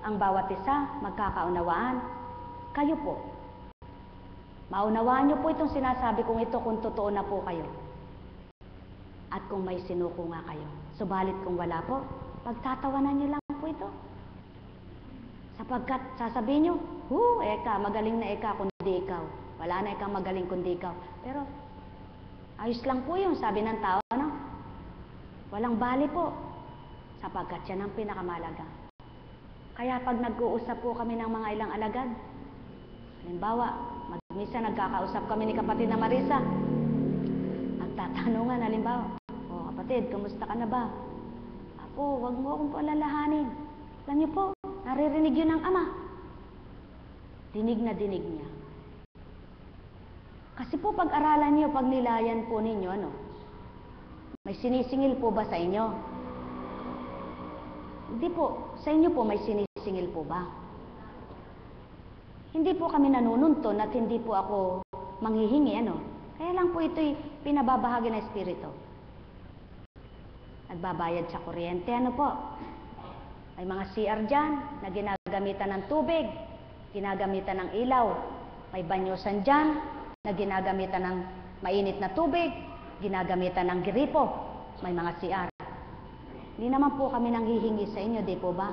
ang bawat isa, magkakaunawaan. Kayo po. Maunawaan niyo po itong sinasabi kong ito kung totoo na po kayo. At kung may sinuko nga kayo. Subalit kung wala po, pagtatawanan niyo lang po ito. Sapagkat sasabihin niyo, Eka, magaling na Eka kundi ikaw. Wala na Eka magaling kundi ikaw. Pero ayos lang po yun, sabi ng tao, no? Walang bali po. Sapagkat yan ang pinakamalaga. Kaya pag nag-uusap po kami ng mga ilang alagad, halimbawa, minsan nagkakausap kami ni kapatid na Marisa. At tatanungan, halimbawa, kapatid, kamusta ka na ba? Apo, wag mo akong palalahanin. Alam niyo po, naririnig yun ng Ama. Dinig na dinig niya. Kasi po pag-aralan niyo, pag nilayan po ninyo, may sinisingil po ba sa inyo? Hindi po. Sa inyo po may sinisingil po ba? Hindi po kami nanununton at hindi po ako manghihingi, Kaya lang po ito'y pinababahagi ng Espiritu. nagbabayad sa kuryente, ano po? May mga CR dyan na ginagamitan ng tubig, ginagamitan ng ilaw. May banyosan dyan na ginagamitan ng mainit na tubig, ginagamitan ng gripo. May mga CR. Hindi naman po kami nanghihingi sa inyo, di po ba?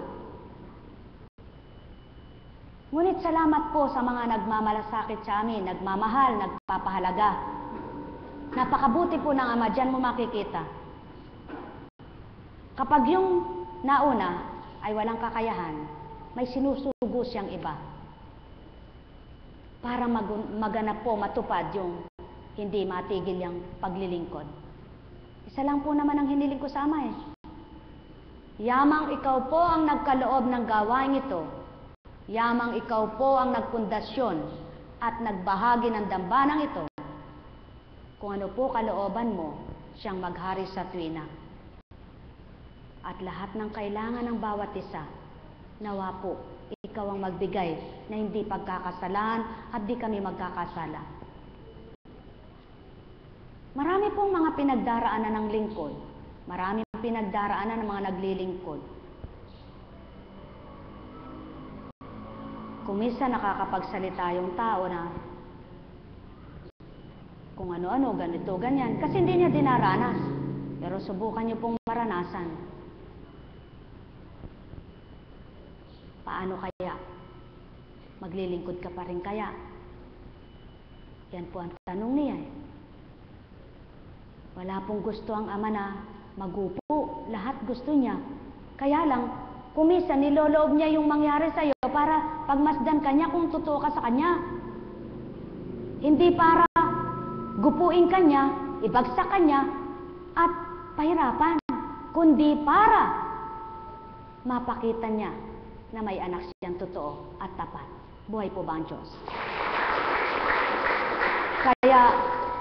Ngunit salamat po sa mga nagmamalasakit sa amin, nagmamahal, nagpapahalaga. Napakabuti po ng Ama, dyan mo makikita. Kapag yung nauna ay walang kakayahan, may sinusugo siyang iba. Para maganap po, matupad yung hindi matigil yung paglilingkod. Isa lang po naman ang hiniling ko sa Ama eh. Yamang ikaw po ang nagkaloob ng gawain ito. Yamang ikaw po ang nagpundasyon at nagbahagi ng dambanang ito. Kung ano po kalooban mo, siyang maghari sa tuwina. At lahat ng kailangan ng bawat isa, nawa po, ikaw ang magbigay na hindi pagkakasalan at di kami magkakasala. Marami pong mga pinagdaraanan ng lingkod. Marami pinagdaraanan ng mga naglilingkod. Kung minsan nakakapagsalita yung tao na kung ano-ano, ganito, ganyan, kasi hindi niya dinaranas. Pero subukan niyo pong maranasan. Paano kaya? Maglilingkod ka pa rin kaya? Yan po ang tanong niya eh. Wala pong gusto ang Ama na magupo. Lahat gusto niya. Kaya lang, kung minsan niloloob niya yung mangyari sa'yo para pagmasdan ka niya kung totoo ka sa kanya. Hindi para gupuin ka niya, ibagsak ka niya, at pahirapan. Kundi para mapakita niya na may anak siyang totoo at tapat. Buhay po ba ang Diyos? Kaya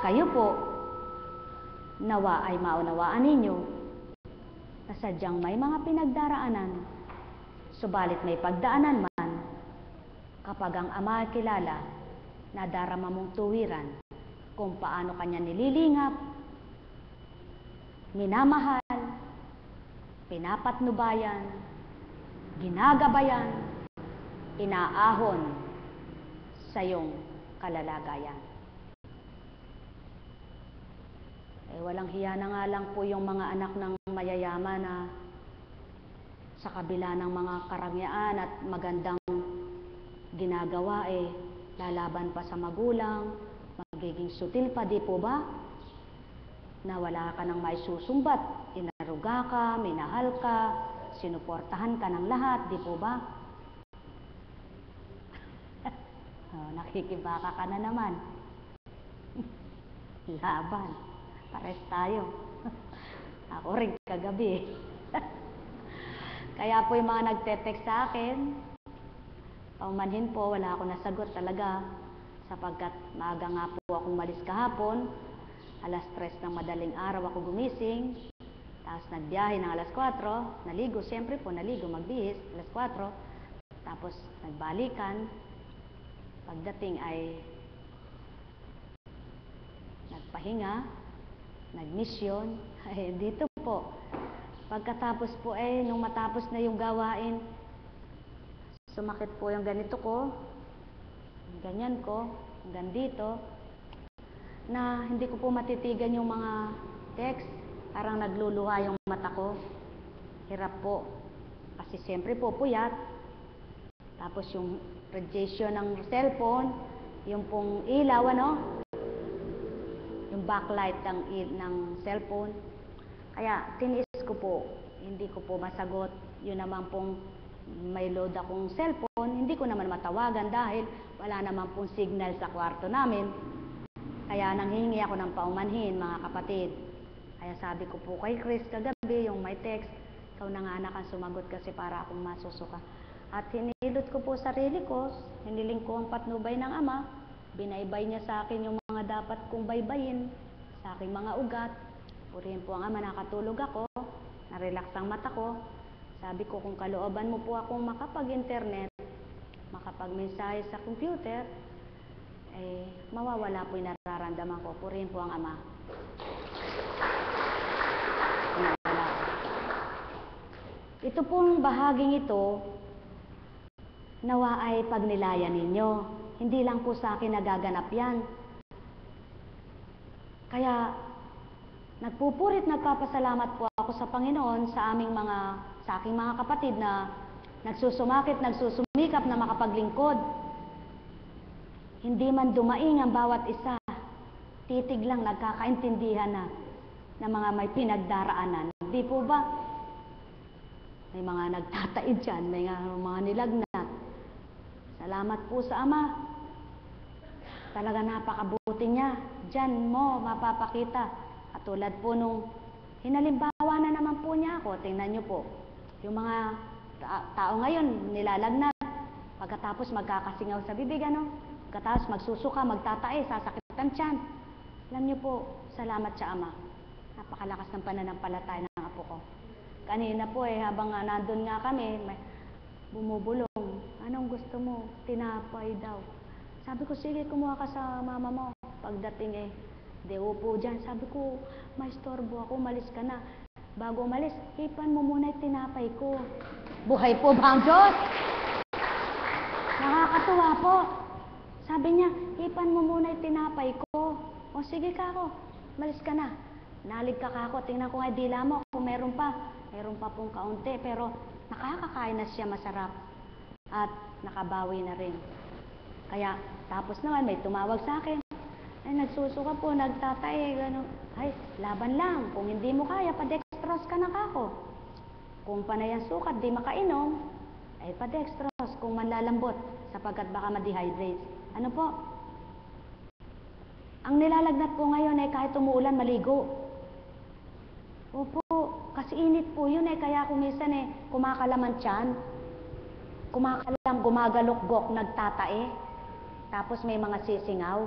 kayo po, nawa ay maunawaan ninyo na sadyang may mga pinagdaraanan, subalit may pagdaanan man, kapag ang Ama ay kilala, nadarama mong tuwiran kung paano kanya nililingap, minamahal, pinapatnubayan, ginagabayan, inaahon sa iyong kalalagayan. Walang hiya na nga lang po yung mga anak ng mayayaman na sa kabila ng mga karangyaan at magandang ginagawa lalaban pa sa magulang, magiging sutil pa, di po ba? Na wala ka nang maisusumbat, inaruga ka, minahal ka, sinuportahan ka ng lahat, di po ba? Nakikibaka ka na naman. Laban. Pares tayo. Ako rin kagabi. Kaya po yung mga nagte-text sa akin, paumanhin po, wala ako nasagot talaga. Sapagkat maaga nga po akong malis kahapon, alas 3 ng madaling araw ako gumising, tapos nagbiyahe ng alas 4, naligo, siyempre po naligo, magbihis, alas 4, tapos nagbalikan, pagdating ay nagpahinga, nagmisyon, dito po. Pagkatapos po nung matapos na yung gawain, sumakit po yung ganito ko, ganyan ko, hanggang dito, na hindi ko po matitigan yung mga text, parang nagluluha yung mata ko. Hirap po, kasi siyempre po puyat. Tapos yung radiation ng cellphone, yung pong ilaw, yung backlight ng cellphone. Kaya tiniis ko po, hindi ko po masagot. Yun naman pong may load akong cellphone, hindi ko naman matawagan dahil wala naman pong signal sa kwarto namin. Kaya nanghihingi ako ng paumanhin, mga kapatid. Kaya sabi ko po kay Chris kagabi, yung may text, ikaw na nga anak ang sumagot kasi para akong masusuka. At hinilot ko po sarili ko, hiniling ko ang patnubay ng Ama. Binaybay niya sa akin yung mga dapat kong baybayin, sa aking mga ugat. Purihin po ang Ama, nakatulog ako, narelax ang mata ko. Sabi ko, kung kalooban mo po akong makapag-internet, makapag-mensahe sa computer, mawawala po yung nararamdaman ko. Purihin po ang Ama. Mawawala. Ito pong bahaging ito, nawa ay pagnilayan ninyo. Hindi lang po sa akin nagaganap yan. Kaya, nagpupurit, nagpapasalamat po ako sa Panginoon sa aking mga kapatid na nagsusumakit, nagsusumikap na makapaglingkod. Hindi man dumaing ang bawat isa, titig lang nagkakaintindihan na ng mga may pinagdaraanan. Hindi po ba? May mga nagtataid dyan, may mga nilagnat. Salamat po sa Ama. Talaga napakabuti niya. Diyan mo mapapakita. Katulad po nung hinalimbawa na naman po niya ako. Tingnan niyo po. Yung mga tao ngayon nilalagnat. Pagkatapos magkakasingaw sa bibig, ano? Pagkatapos magsusuka, magtatae, sasakit ang tiyan. Alam niyo po, salamat sa Ama. Napakalakas ng pananampalataya ng apo ko. Kanina po habang nandun nga kami, bumubulong. Anong gusto mo? Tinapay daw. Sabi ko, sige, kumuha ka sa mama mo. Pagdating di upo dyan. Sabi ko, may storbo ako, malis ka na. Bago umalis, hipan mo muna yung tinapay ko. Buhay po ba ang Diyos? Nakakatuwa po. Sabi niya, hipan mo muna yung tinapay ko. O sige ka ako, malis ka na. Nalig ka ako, tingnan ko nga dila mo kung meron pa. Meron pa pong kaunti, pero nakakakain na siya masarap. At nakabawi na rin. Kaya, tapos naman may tumawag sa akin. Ay, nagsusuka po, nagtatae, gano'n. Ay, laban lang. Kung hindi mo kaya, padextrose ka na kako. Kung panay ang sukat, di makainom, ay padextrose kung manlalambot, sapagkat baka ma-dehydrate. Ano po? Ang nilalagnat po ngayon ay kahit umuulan, maligo. Opo, kasi init po yun kaya kumisan kumakalaman tiyan. Kumakalam, gumagalukgok, nagtatae. Tapos may mga sisingaw.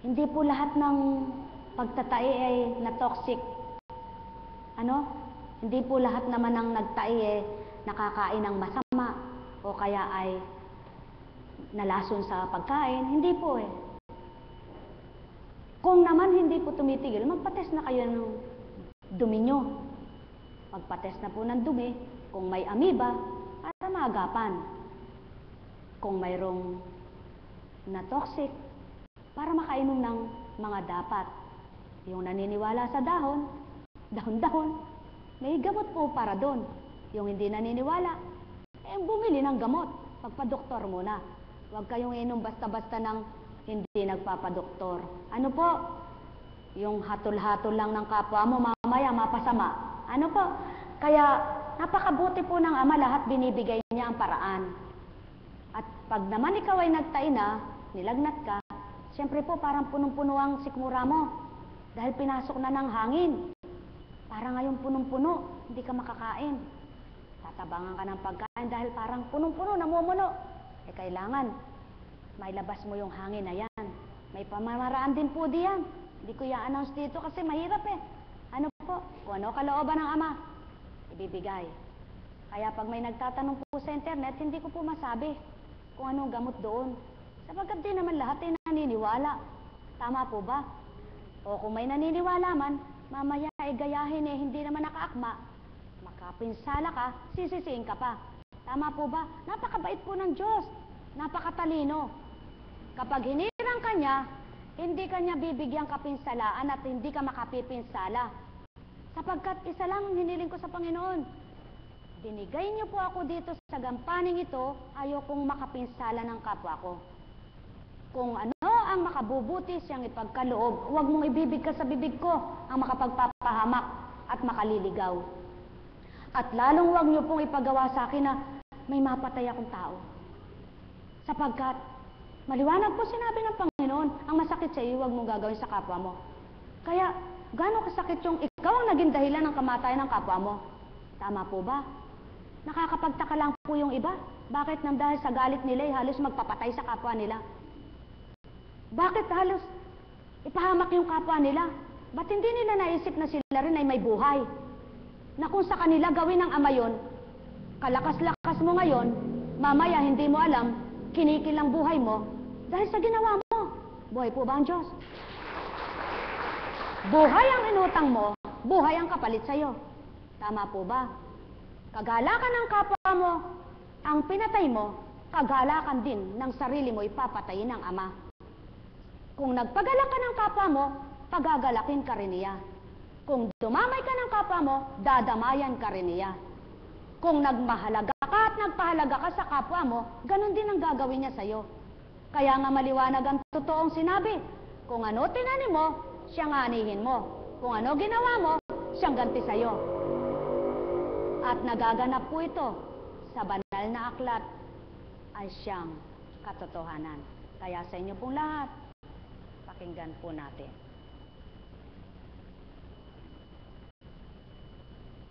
Hindi po lahat ng pagtatae ay na-toxic. Ano? Hindi po lahat naman ng nagtae nakakain ng masama o kaya ay nalason sa pagkain. Hindi po Kung naman hindi po tumitigil, magpa-test na kayo ng dumi nyo. Magpa-test na po ng dumi kung may amoeba para maagapan. Kung mayroong na-toxic, para makainom ng mga dapat. Yung naniniwala sa dahon, dahon-dahon, may gamot po para doon. Yung hindi naniniwala, bumili ng gamot. Pagpa-doktor muna. Huwag kayong inom basta-basta ng hindi nagpapadoktor. Ano po? Yung hatol-hatol lang ng kapwa mo, mamaya mapasama. Ano po? Kaya, napakabuti po ng Ama, lahat binibigay niya ang paraan. At pag naman ikaw ay nagtae na, nilagnat ka, siyempre po parang punong-puno ang sikmura mo. Dahil pinasok na ng hangin. Parang ngayon punong-puno, hindi ka makakain. Tatabangan ka ng pagkain dahil parang punong-puno, namumuno. Kailangan, mailabas mo yung hangin na yan. May pamamaraan din po diyan. Hindi ko i-announce dito kasi mahirap Ano po? Kung ano kalooban ng Ama, ibibigay. Kaya pag may nagtatanong po sa internet, hindi ko po masabi kung anong gamot doon. Sapagkat di naman lahat ay naniniwala. Tama po ba? O kung may naniniwala man, mamaya gayahin hindi naman nakaakma. Makapinsala ka, sisisiin ka pa. Tama po ba? Napakabait po ng Diyos. Napakatalino. Kapag hinirang ka niya, hindi ka niya bibigyang kapinsalaan at hindi ka makapipinsala. Sapagkat isa lang ang hiniling ko sa Panginoon. Binigay niyo po ako dito sa gampaning ito, ayokong makapinsala ng kapwa ko. Kung ano ang makabubuti siyang ipagkaloob, huwag mong ibibigkas sa bibig ko ang makapagpapahamak at makaliligaw. At lalong huwag niyo pong ipagawa sa akin na may mapatay akong tao. Sapagkat, maliwanag po sinabi ng Panginoon, ang masakit sa iyo, huwag mong gagawin sa kapwa mo. Kaya, gaano kasakit yung ikaw ang naging dahilan ng kamatayan ng kapwa mo? Tama po ba? Nakakapagtaka lang po yung iba. Bakit nang dahil sa galit nila halos magpapatay sa kapwa nila? Bakit halos ipahamak yung kapwa nila? Ba't hindi nila naisip na sila rin ay may buhay? Na kung sa kanila gawin ng Ama yun, kalakas-lakas mo ngayon, mamaya hindi mo alam, kinikilang buhay mo, dahil sa ginawa mo. Buhay po ba ang Diyos? Buhay ang inutang mo, buhay ang kapalit sa'yo. Tama po ba? Kagalakan ng kapwa mo, ang pinatay mo, kagalakan din ng sarili mo ipapatayin ng Ama. Kung nagpagalak ka ng kapwa mo, pagagalakin ka rin niya. Kung dumamay ka ng kapwa mo, dadamayan ka rin niya. Kung nagmahalaga ka at nagpahalaga ka sa kapwa mo, ganun din ang gagawin niya sa'yo. Kaya nga maliwanag ang totoong sinabi, kung ano tinanim mo, siyang anihin mo. Kung ano ginawa mo, siyang ganti sa'yo. At nagaganap po ito sa banal na aklat ay siyang katotohanan. Kaya sa inyo pong lahat, pakinggan po natin.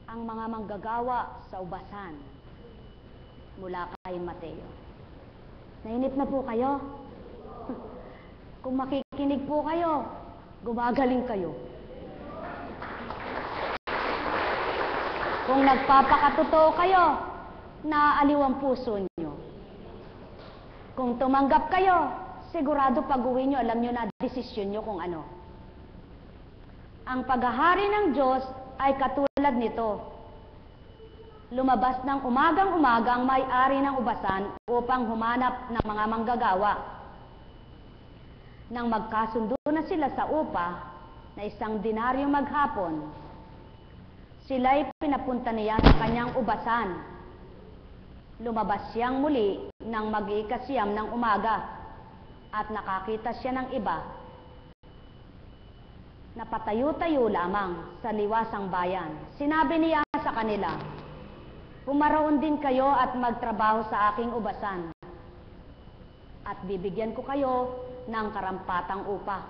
Ang mga manggagawa sa ubasan mula kay Mateo. Nainip na po kayo? Kung makikinig po kayo, gumagaling kayo. Kung nagpapakatotoo kayo, naaaliw ang puso nyo. Kung tumanggap kayo, sigurado pag-uwi nyo, alam nyo na desisyon nyo kung ano. Ang paghahari ng Diyos ay katulad nito. Lumabas ng umagang-umaga ang may-ari ng ubasan upang humanap ng mga manggagawa. Nang magkasundo na sila sa upa na 1 denaryo maghapon, sila'y pinapunta niya sa kanyang ubasan. Lumabas siyang muli nang mag-iikasyam ng umaga at nakakita siya ng iba na patayo-tayo lamang sa liwasang bayan. Sinabi niya sa kanila, pumaroon din kayo at magtrabaho sa aking ubasan at bibigyan ko kayo ng karampatang upa.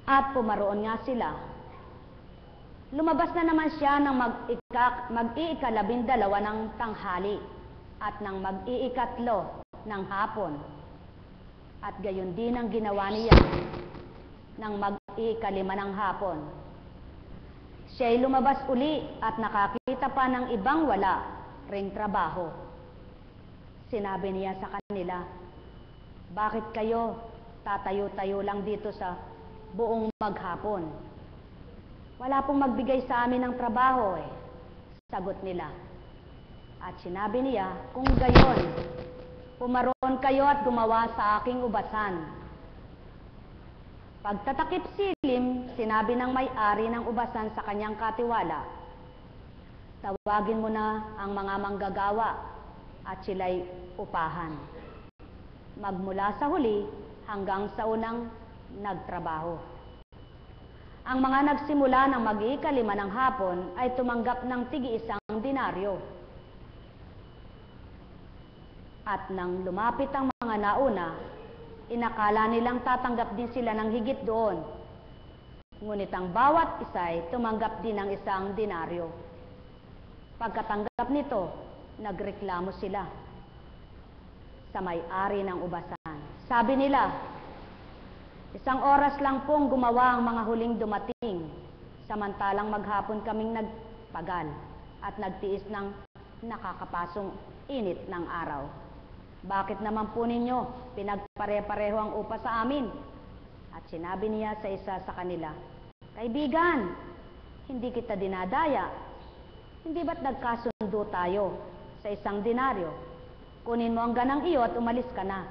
At pumaroon nga sila. Lumabas na naman siya ng mag-iika-12 ng tanghali at ng mag-iikatlo ng hapon. At gayon din ang ginawa niya ng mag-5 ng hapon. Siya'y lumabas uli at nakakita pa ng ibang wala ring trabaho. Sinabi niya sa kanila, bakit kayo tatayo-tayo lang dito sa buong maghapon? Wala pong magbigay sa amin ng trabaho eh. Sagot nila. At sinabi niya, kung gayon, pumaroon kayo at gumawa sa aking ubasan. Pagtatakip silim, sinabi ng may-ari ng ubasan sa kanyang katiwala, tawagin mo na ang mga manggagawa at sila'y upahan. Magmula sa huli hanggang sa unang nagtrabaho. Ang mga nagsimula ng mag-5 ng hapon ay tumanggap ng tig-1 denaryo. At nang lumapit ang mga nauna, inakala nilang tatanggap din sila ng higit doon. Ngunit ang bawat isa ay tumanggap din ng 1 denaryo. Pagkatanggap nito, nagreklamo sila sa may-ari ng ubasan. Sabi nila, 1 oras lang pong gumawa ang mga huling dumating, samantalang maghapon kaming nagpagal at nagtiis ng nakakapasong init ng araw. Bakit naman po ninyo pinagpare-pareho ang upa sa amin? At sinabi niya sa isa sa kanila, kaibigan, hindi kita dinadaya. Hindi ba't nagkasundo tayo sa 1 denaryo? Kunin mo ang ganang iyo at umalis ka na.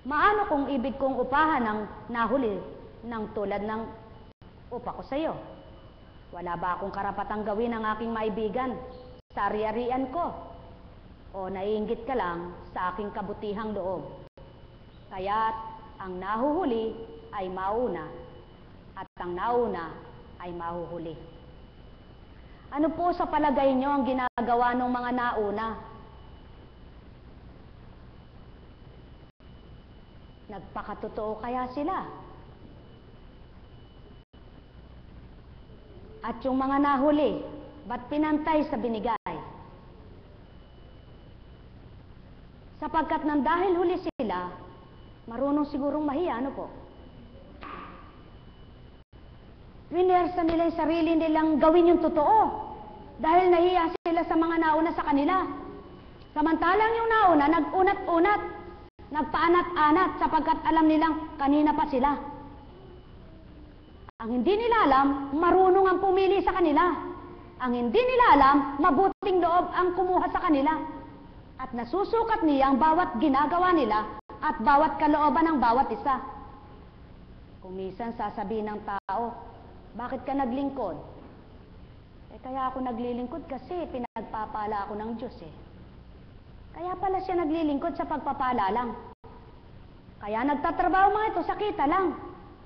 Maano kung ibig kong upahan ang nahuli ng tulad ng upa ko sa iyo? Wala ba akong karapatang gawin ang aking maibigan sa ari-arian ko? O naiinggit ka lang sa aking kabutihang loob? Kaya't ang nahuhuli ay mauna at ang nauna ay mahuhuli. Ano po sa palagay nyo ang ginagawa ng mga nauna? Nagpakatotoo kaya sila? At yung mga nahuli, ba't pinantay sa binigay? Sapagkat nang dahil huli sila, marunong sigurong mahiya, ano po? Winersa nila yung sarili nilang gawin yung totoo dahil nahiya sila sa mga nauna sa kanila. Samantalang yung nauna, nag-unat-unat, nagpaanat-anat sapagkat alam nilang kanina pa sila. Ang hindi nila alam, marunong ang pumili sa kanila. Ang hindi nila alam, mabuting loob ang kumuha sa kanila. At nasusukat niya ang bawat ginagawa nila at bawat kalooban ng bawat isa. Kung minsan sasabihin ng tao, bakit ka naglingkod? Kaya ako naglilingkod kasi pinagpapala ako ng Diyos eh. Kaya pala siya naglilingkod sa pagpapala lang. Kaya nagtatrabaho mga ito sa kita lang.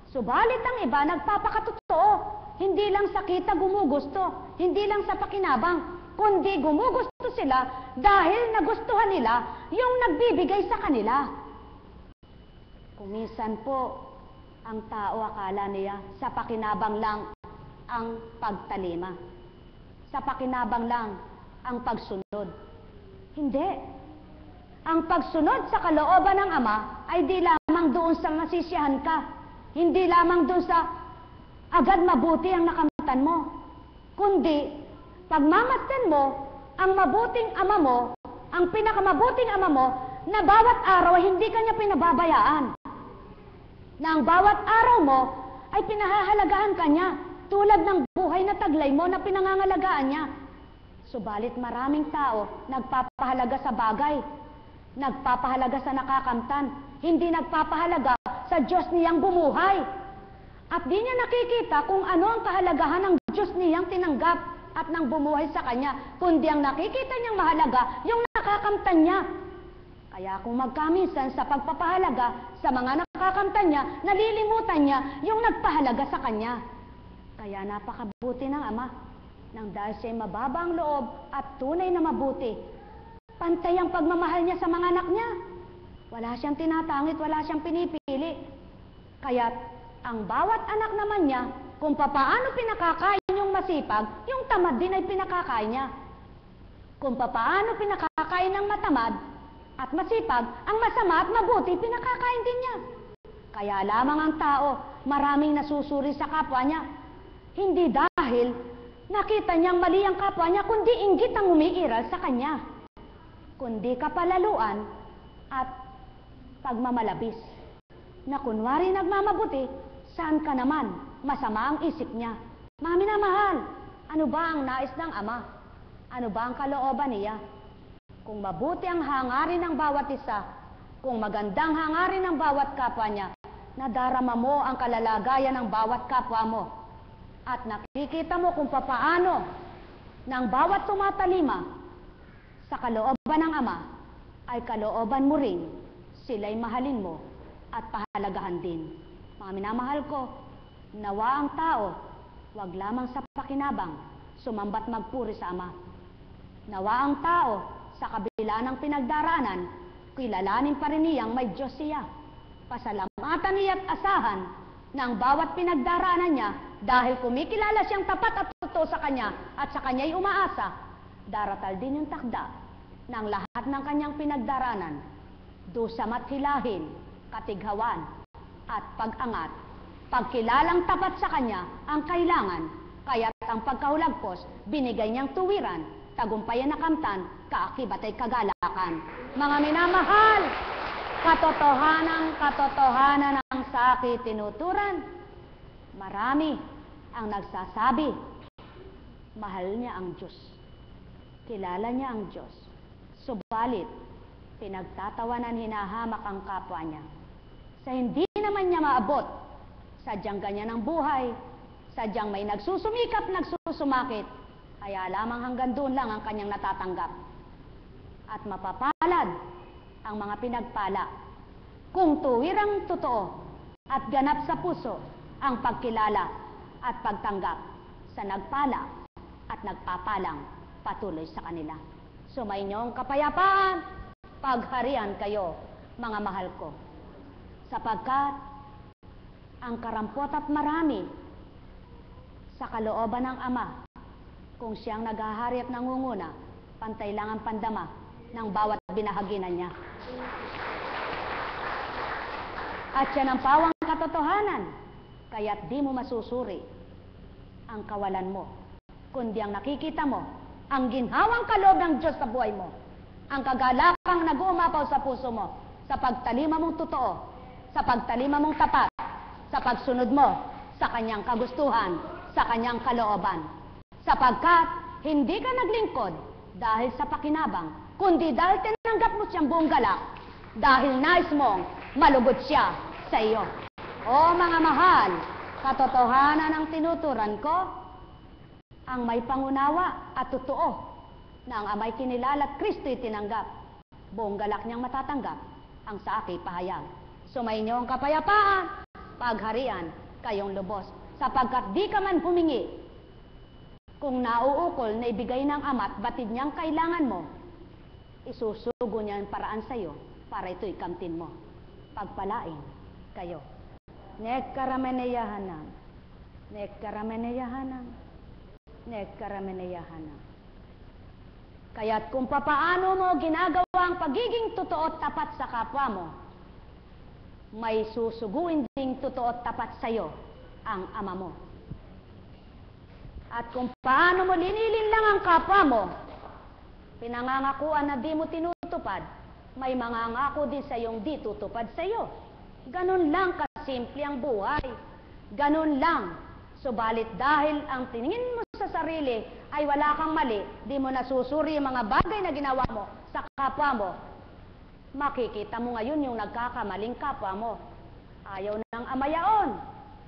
Subalit ang iba nagpapakatotoo. Hindi lang sa kita gumugusto, hindi lang sa pakinabang, kundi gumugusto sila dahil nagustuhan nila yung nagbibigay sa kanila. Kung minsan po, ang tao akala niya sa pakinabang lang ang pagtalima. Sa pakinabang lang ang pagsunod. Hindi. Ang pagsunod sa kalooban ng Ama ay di lamang doon sa masisiyahan ka. Hindi lamang doon sa agad mabuti ang nakamtan mo. Kundi, pagmamasdan mo ang mabuting Ama mo, ang pinakamabuting Ama mo, na bawat araw hindi kanya pinababayaan. Na ang bawat araw mo ay pinahahalagahan kanya, tulad ng buhay na taglay mo na pinangangalagaan niya. Subalit maraming tao nagpapahalaga sa bagay, nagpapahalaga sa nakakamtan, hindi nagpapahalaga sa Diyos niyang bumuhay. At di niya nakikita kung ano ang kahalagahan ng Diyos niyang tinanggap at nang bumuhay sa kanya, kundi ang nakikita niyang mahalaga, yung nakakamtan niya. Kaya kung magkaminsan sa pagpapahalaga sa mga nakakamtan niya, nalilimutan niya yung nagpahalaga sa kanya. Kaya napakabuti ng Ama, nang dahil siya'y mababa ang loob at tunay na mabuti. Pantay ang pagmamahal niya sa mga anak niya. Wala siyang tinatangit, wala siyang pinipili. Kaya ang bawat anak naman niya, kung papaano pinakakain yung masipag, yung tamad din ay pinakakain niya. Kung papaano pinakakain ng matamad at masipag, ang masama at mabuti, pinakakain din niya. Kaya lamang ang tao, maraming nasusuri sa kapwa niya. Hindi dahil nakita niyang mali ang kapwa niya, kundi inggit ang umiiral sa kanya. Kundi kapalaluan at pagmamalabis. Na kunwari nagmamabuti, saan ka naman? Masama ang isip niya. Mga minamahal, ano ba ang nais ng Ama? Ano ba ang kalooban niya? Kung mabuti ang hangarin ng bawat isa, kung magandang hangarin ng bawat kapwa niya, nadarama mo ang kalalagayan ng bawat kapwa mo. At nakikita mo kung papaano ng bawat tumatalima sa kalooban ng Ama, ay kalooban mo rin, sila'y mahalin mo at pahalagahan din. Mga minamahal ko, nawa ang tao, wag lamang sa pakinabang, sumambat magpuri sa Ama. Nawa ang tao, sa kabila ng pinagdaraanan, kilalanin pa rin niyang may Diyos siya. Pasalamatan niya at asahan ng bawat pinagdaraanan niya dahil kumikilala siyang tapat at totoo sa kanya at sa kanya'y umaasa, daratal din yung takda ng lahat ng kanyang pinagdaraanan, dusama't hilahin, katighawan, at pag-angat. Pagkilalang tapat sa kanya ang kailangan, kaya't ang pagkahulagpos, binigay niyang tuwiran, tagumpayan na kamtan, kaakibat ay kagalakan. Mga minamahal, katotohanan ang sa akin tinuturan. Marami ang nagsasabi, mahal niya ang Diyos. Kilala niya ang Diyos. Subalit, pinagtatawanan, hinahamak ang kapwa niya. Sa hindi naman niya maabot, sadyang ganyan ang buhay, sadyang may nagsusumikap, nagsusumakit, kaya lamang hanggang doon lang ang kanyang natatanggap. At mapapalad ang mga pinagpala kung tuwirang totoo at ganap sa puso ang pagkilala at pagtanggap sa nagpala at nagpapalang patuloy sa kanila. Sumainyo ang kapayapaan, pagharian kayo, mga mahal ko. Sapagkat ang karampot at marami sa kalooban ng Ama, kung siyang naghahari at nangunguna, pantay lang ang pandama ng bawat binahaginan niya. At yan ang pawang katotohanan, kaya't di mo masusuri ang kawalan mo, kundi ang nakikita mo, ang ginhawang kaloob ng Diyos sa buhay mo, ang kagalakang nag-uumapaw sa puso mo, sa pagtalima mong totoo, sa pagtalima mong tapat, sa pagsunod mo sa kanyang kagustuhan, sa kanyang kalooban. Sapagkat hindi ka naglingkod dahil sa pakinabang, kundi dahil tinanggap mo siyang buong galak, dahil nais mong malugod siya sa iyo. O mga mahal, katotohanan ang tinuturan ko, ang may pangunawa at totoo na ang amay kinilala at Kristo'y tinanggap, buong galak niyang matatanggap ang sa akin pahayag. Sumainyo ang kapayapaan, pagharian kayong lubos, sapagkat di ka man humingi kung nauukol na ibigay ng Ama at batid niyang kailangan mo, isusugo niya ang paraan sa iyo para ito'y kamtin mo. Pagpalain kayo. Nekkarameneyahanam, nekkarameneyahanam, nekkarameneyahanam. Kaya't kung papaano mo ginagawa ang pagiging totoo at tapat sa kapwa mo, may susuguin ding totoo at tapat sa iyo ang Ama mo. At kung paano mo linilin lang ang kapwa mo, pinangangakuan na di mo tinutupad, may mangangako din sa iyong di tutupad sa iyo. Ganun lang kasimple ang buhay. Ganun lang. Subalit dahil ang tingin mo sa sarili ay wala kang mali, di mo nasusuri yung mga bagay na ginawa mo sa kapwa mo, makikita mo ngayon yung nagkakamaling kapwa mo. Ayaw ng Ama yaon.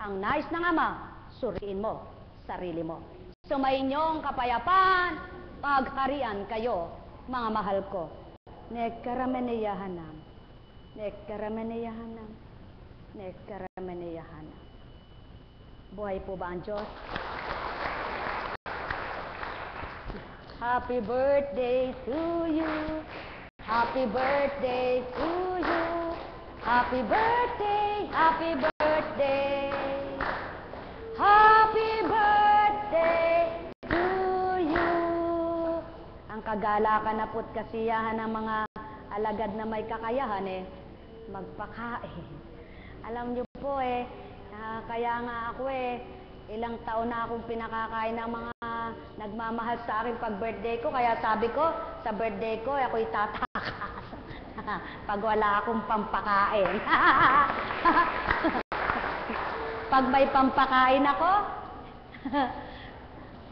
Ang nais ng Ama, suriin mo sarili mo. Sumainyo ang kapayapaan, pagharian kayo, mga mahal ko. Nekkarameneyahanam, nekkarameneyahanam, nekkarameneyahanam. Buhay po ba ang Diyos? Happy birthday to you. Happy birthday to you. Happy birthday, happy birthday. Happy birthday to you. Ang kagalakan na po't kasiyahan ng mga alagad na may kakayahan magpakain. Alam niyo po kaya nga ako ilang taon na akong pinakakain ng mga nagmamahal sa akin pag birthday ko. Kaya sabi ko, sa birthday ko, ako'y tatakas. Pag wala akong pampakain. Pag may pampakain ako,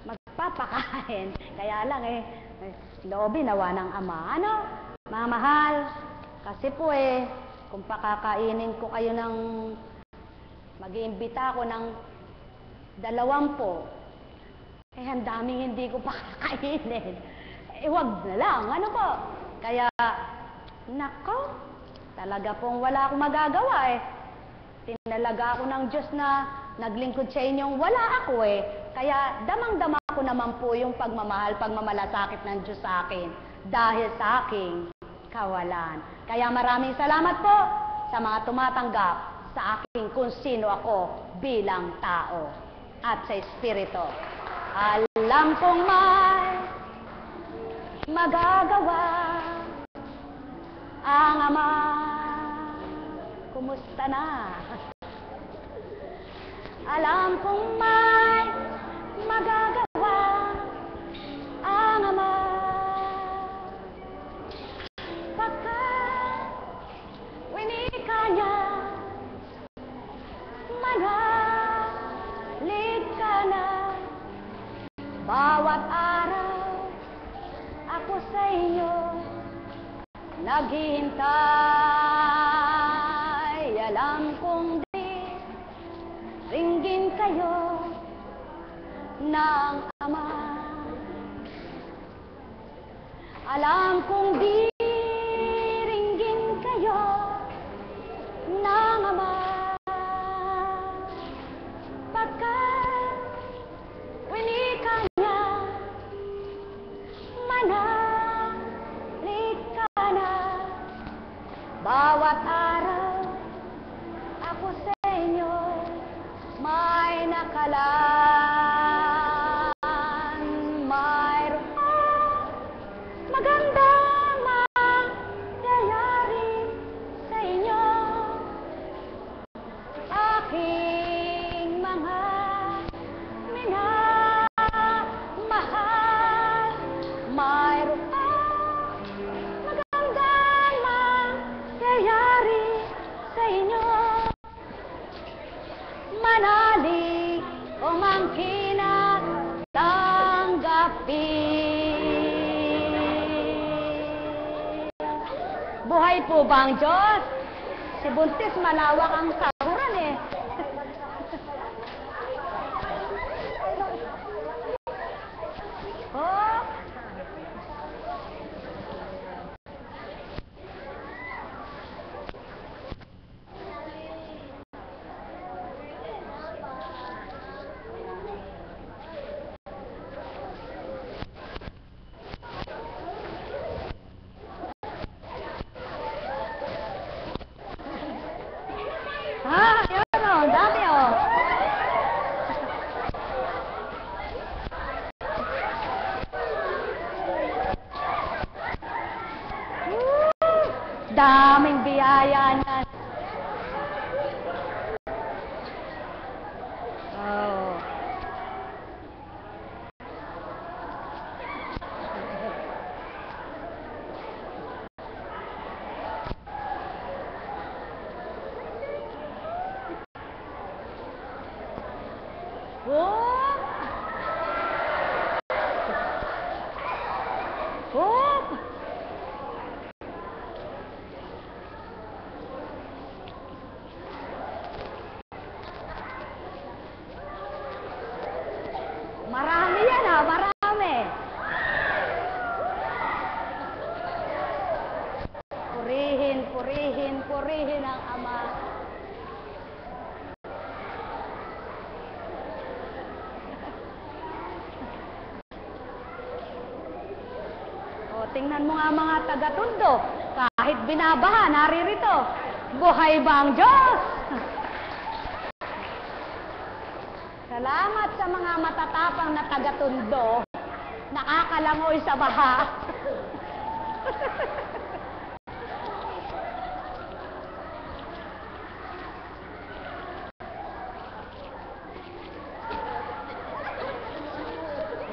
magpapakain. Kaya lang loobin nawa ng Ama. Ano? Mga mahal, kasi po kung pakakainin ko kayo ng mag-iimbita ako ng 20, ang daming hindi ko pakakainin. Wag na lang, ano po? Kaya, nako, talaga pong wala akong magagawa Tinalaga ako ng Diyos na naglingkod sa inyong wala ako Kaya, damang-dama ko naman po yung pagmamalasakit ng Diyos sa akin dahil sa aking kawalan. Kaya maraming salamat po sa mga tumatanggap sa aking kung sino ako bilang tao at sa Espiritu. Alam kong may magagawa ang Ama. Kumusta na? Alam kong may magagawa ang Ama. Pagkat winika niya, manalig ka na. Bawat araw ako sa inyo naghihintay. Alam kong di ringgin kayo ng Ama. Alam kong di ringgin kayo ng Ama. Pagkat winika niya, manalig ka na. Bawat araw ako sa inyo may nakalaan. Mayroon magandang mangyayari sa inyo. Aking mga minamahal, mayroon magandang mangyayari sa inyo. Manalig o mangkinat, tanggapin po ba ang Diyos? Si Buntis, malawak ang sahuran eh. Oh! Yun o, ang dami o. Daming biyaya niyan. Oh. Whoop! Whoop! Marami yan ha, marami. Purihin, purihin, purihin ang Ama. O, tingnan mo nga mga taga-Tondo. Kahit binabaha, naririto. Buhay ba ang Diyos? Salamat sa mga matatapang na taga-Tondo. Nakakalangoy sa baha.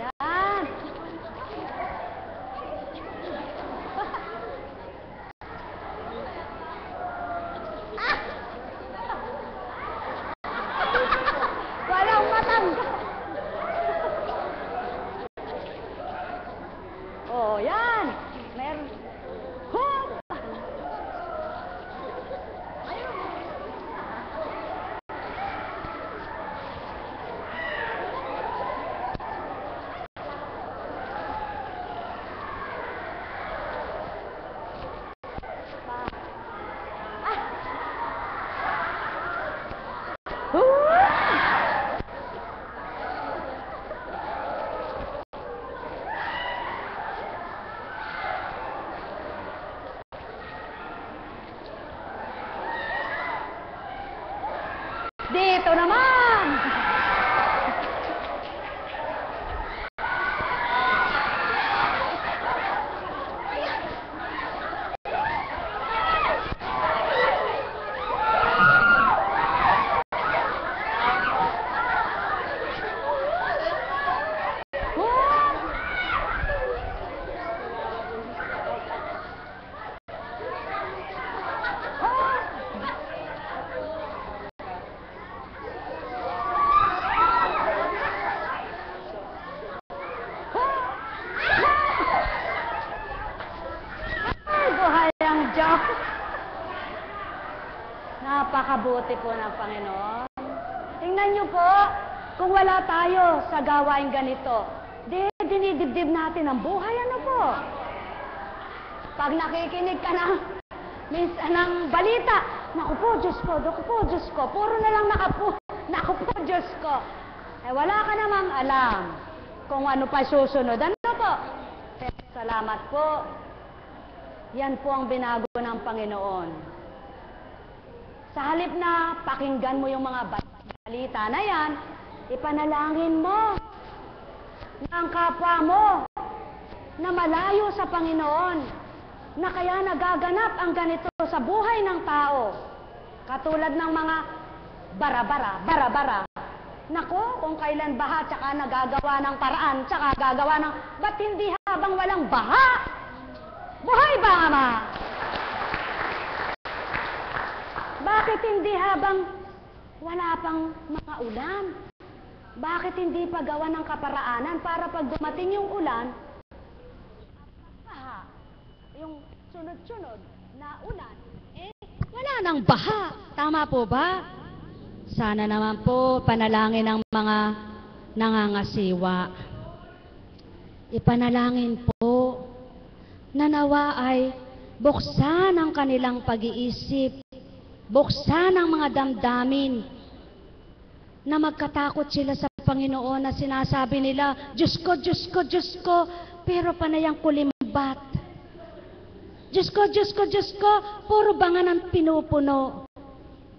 Yan. Walang matangga. Oh, yan. Meron. Hop! Dito naman! Napakabuti po ng Panginoon. Tingnan niyo po, kung wala tayo sa gawain ganito, dinidibdib natin ang buhay, ano po? Pag nakikinig ka ng balita, naku po, Diyos ko, Diyos ko, puro na lang naku po, Diyos ko. Eh, wala ka namang alam kung ano pa susunod. Ano po? Pero salamat po. Yan po ang binago ng Panginoon. Sa halip na pakinggan mo yung mga balita na yan, ipanalangin mo ng kapwa mo na malayo sa Panginoon, na kaya nagaganap ang ganito sa buhay ng tao. Katulad ng mga bara-bara. Nako, kung kailan baha, tsaka nagagawa ng paraan, tsaka gagawa ng, ba't hindi habang walang baha? Buhay ba, Ama? Bakit hindi habang wala pang mga ulan? Bakit hindi pa gawa ng kaparaanan para pag dumating yung ulan, yung sunod-sunod naulan, wala nang baha. Tama po ba? Sana naman po panalangin ng mga nangangasiwa. Ipanalangin po na nawa ay buksan ang kanilang pag-iisip, buksan ang mga damdamin, na magkatakot sila sa Panginoon na sinasabi nila, Diyos ko, Diyos ko, Diyos ko, pero panayang kulimbat. Diyos ko, Diyos ko, Diyos ko, puro bangan ang pinupuno,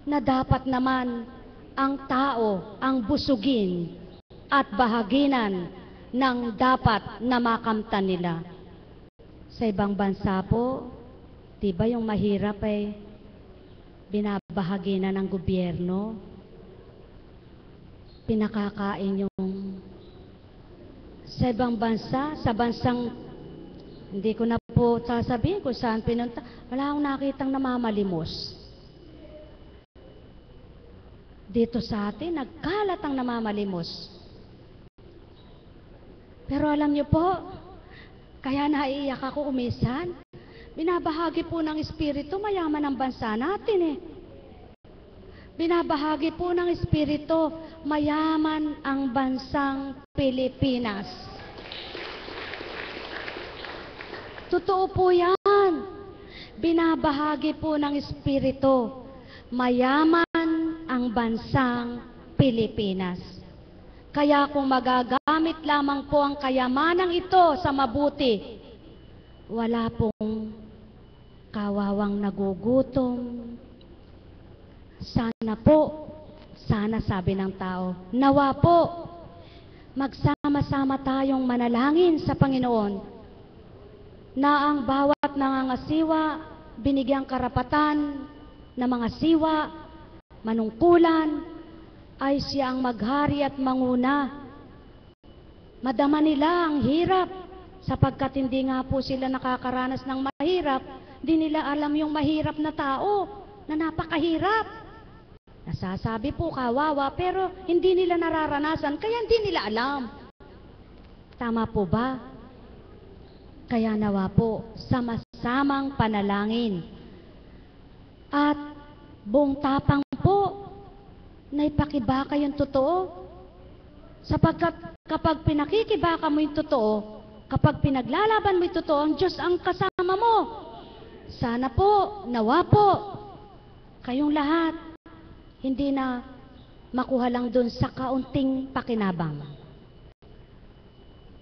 na dapat naman ang tao ang busugin at bahaginan ng dapat na makamtan nila. Sa ibang bansa po, diba yung mahirap ay binabahaginan ng gobyerno, pinakakain yung sa ibang bansa, sa bansang hindi ko na po sasabihin kung saan pinunta, wala akong nakitang namamalimos. Dito sa atin, nagkalat ang namamalimos. Pero alam niyo po, kaya naiiyak ako kumisan, binabahagi po ng Espiritu, mayaman ang bansa natin Binabahagi po ng Espiritu, mayaman ang bansang Pilipinas. Totoo po yan. Binabahagi po ng Espiritu, mayaman ang bansang Pilipinas. Kaya kung magagamit lamang po ang kayamanang ito sa mabuti, wala pong kawawang nagugutom. Sana po, sana sabi ng tao, nawa po, magsama-sama tayong manalangin sa Panginoon na ang bawat nangangasiwa, binigyang karapatan na mga siwa, manungkulan, ay siya ang maghari at manguna. Madama nila ang hirap, sapagkat hindi nga po sila nakakaranas ng mahirap, di nila alam yung mahirap na tao, na napakahirap. Nasasabi po kawawa, pero hindi nila nararanasan, kaya hindi nila alam. Tama po ba? Kaya nawa po, sama-samang panalangin. At buong tapang po, na ipakibaka yung totoo. Sapagkat kapag pinakikibaka mo yung totoo, kapag pinaglalaban mo yung totoo, ang Diyos ang kasama mo. Sana po, nawa po, kayong lahat, hindi na makuha lang dun sa kaunting pakinabang.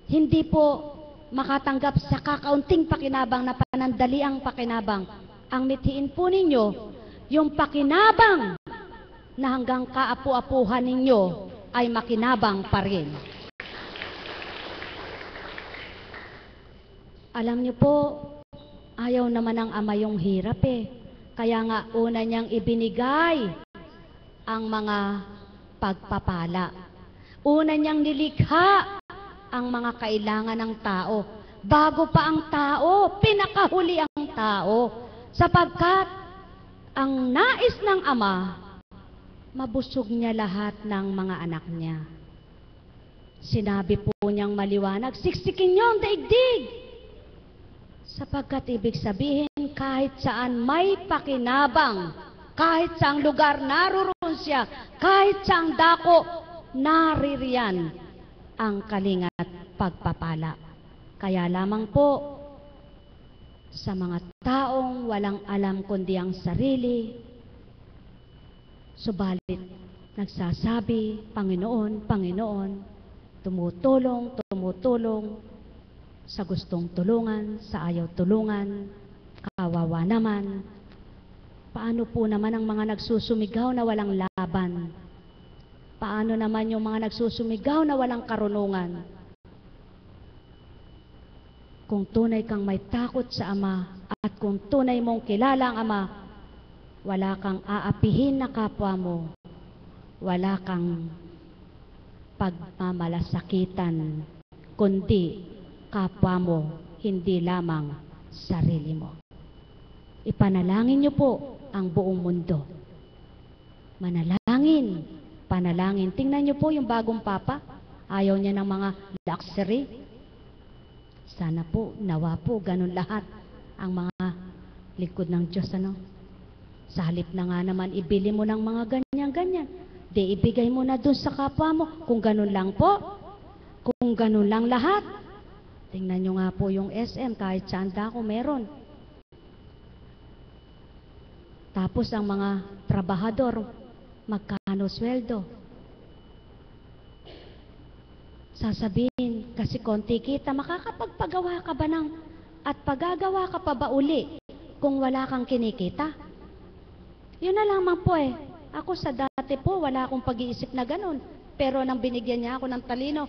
Hindi po makatanggap sa kakaunting pakinabang na panandaliang pakinabang. Ang mithiin po ninyo, yung pakinabang na hanggang kaapu-apuhan ninyo ay makinabang pa rin. Alam niyo po, ayaw naman ng Ama yung hirap Kaya nga una niyang ibinigay ang mga pagpapala. Una niyang nilikha ang mga kailangan ng tao. Bago pa ang tao, pinakahuli ang tao. Sapagkat ang nais ng Ama, mabusog niya lahat ng mga anak niya. Sinabi po niyang maliwanag, siksikin niyo ang daigdig. Sapagkat ibig sabihin, kahit saan may pakinabang, kahit saang lugar naroon siya, kahit saang dako, naririyan ang kalinga at pagpapala. Kaya lamang po, sa mga taong walang alam kundi ang sarili, subalit nagsasabi, Panginoon, Panginoon, tumutulong, tumutulong, sa gustong tulungan, sa ayaw tulungan, kawawa naman. Paano po naman ang mga nagsusumigaw na walang laban? Paano naman yung mga nagsusumigaw na walang karunungan? Kung tunay kang may takot sa Ama at kung tunay mong kilala ang Ama, wala kang aapihin na kapwa mo, wala kang pagmamalasakitan, kundi kapwa mo, hindi lamang sarili mo. Ipanalangin niyo po ang buong mundo. Manalangin, panalangin. Tingnan niyo po yung bagong Papa, ayaw niya ng mga luxury. Sana po, nawa po, ganun lahat ang mga Likod ng Diyos, ano? Sa halip na nga naman, ibili mo ng mga ganyan-ganyan. Di ibigay mo na dun sa kapwa mo. Kung ganun lang po, kung ganun lang lahat. Tingnan nyo nga po yung SM, kahit saan ako meron. Tapos ang mga trabahador, magkano sweldo? Sasabihin, kasi konti kita, makakapagpagawa ka ba at pagagawa ka pa ba uli kung wala kang kinikita? Yun na lamang po eh. Ako sa dati po, wala akong pag-iisip na ganun. Pero nang binigyan niya ako ng talino,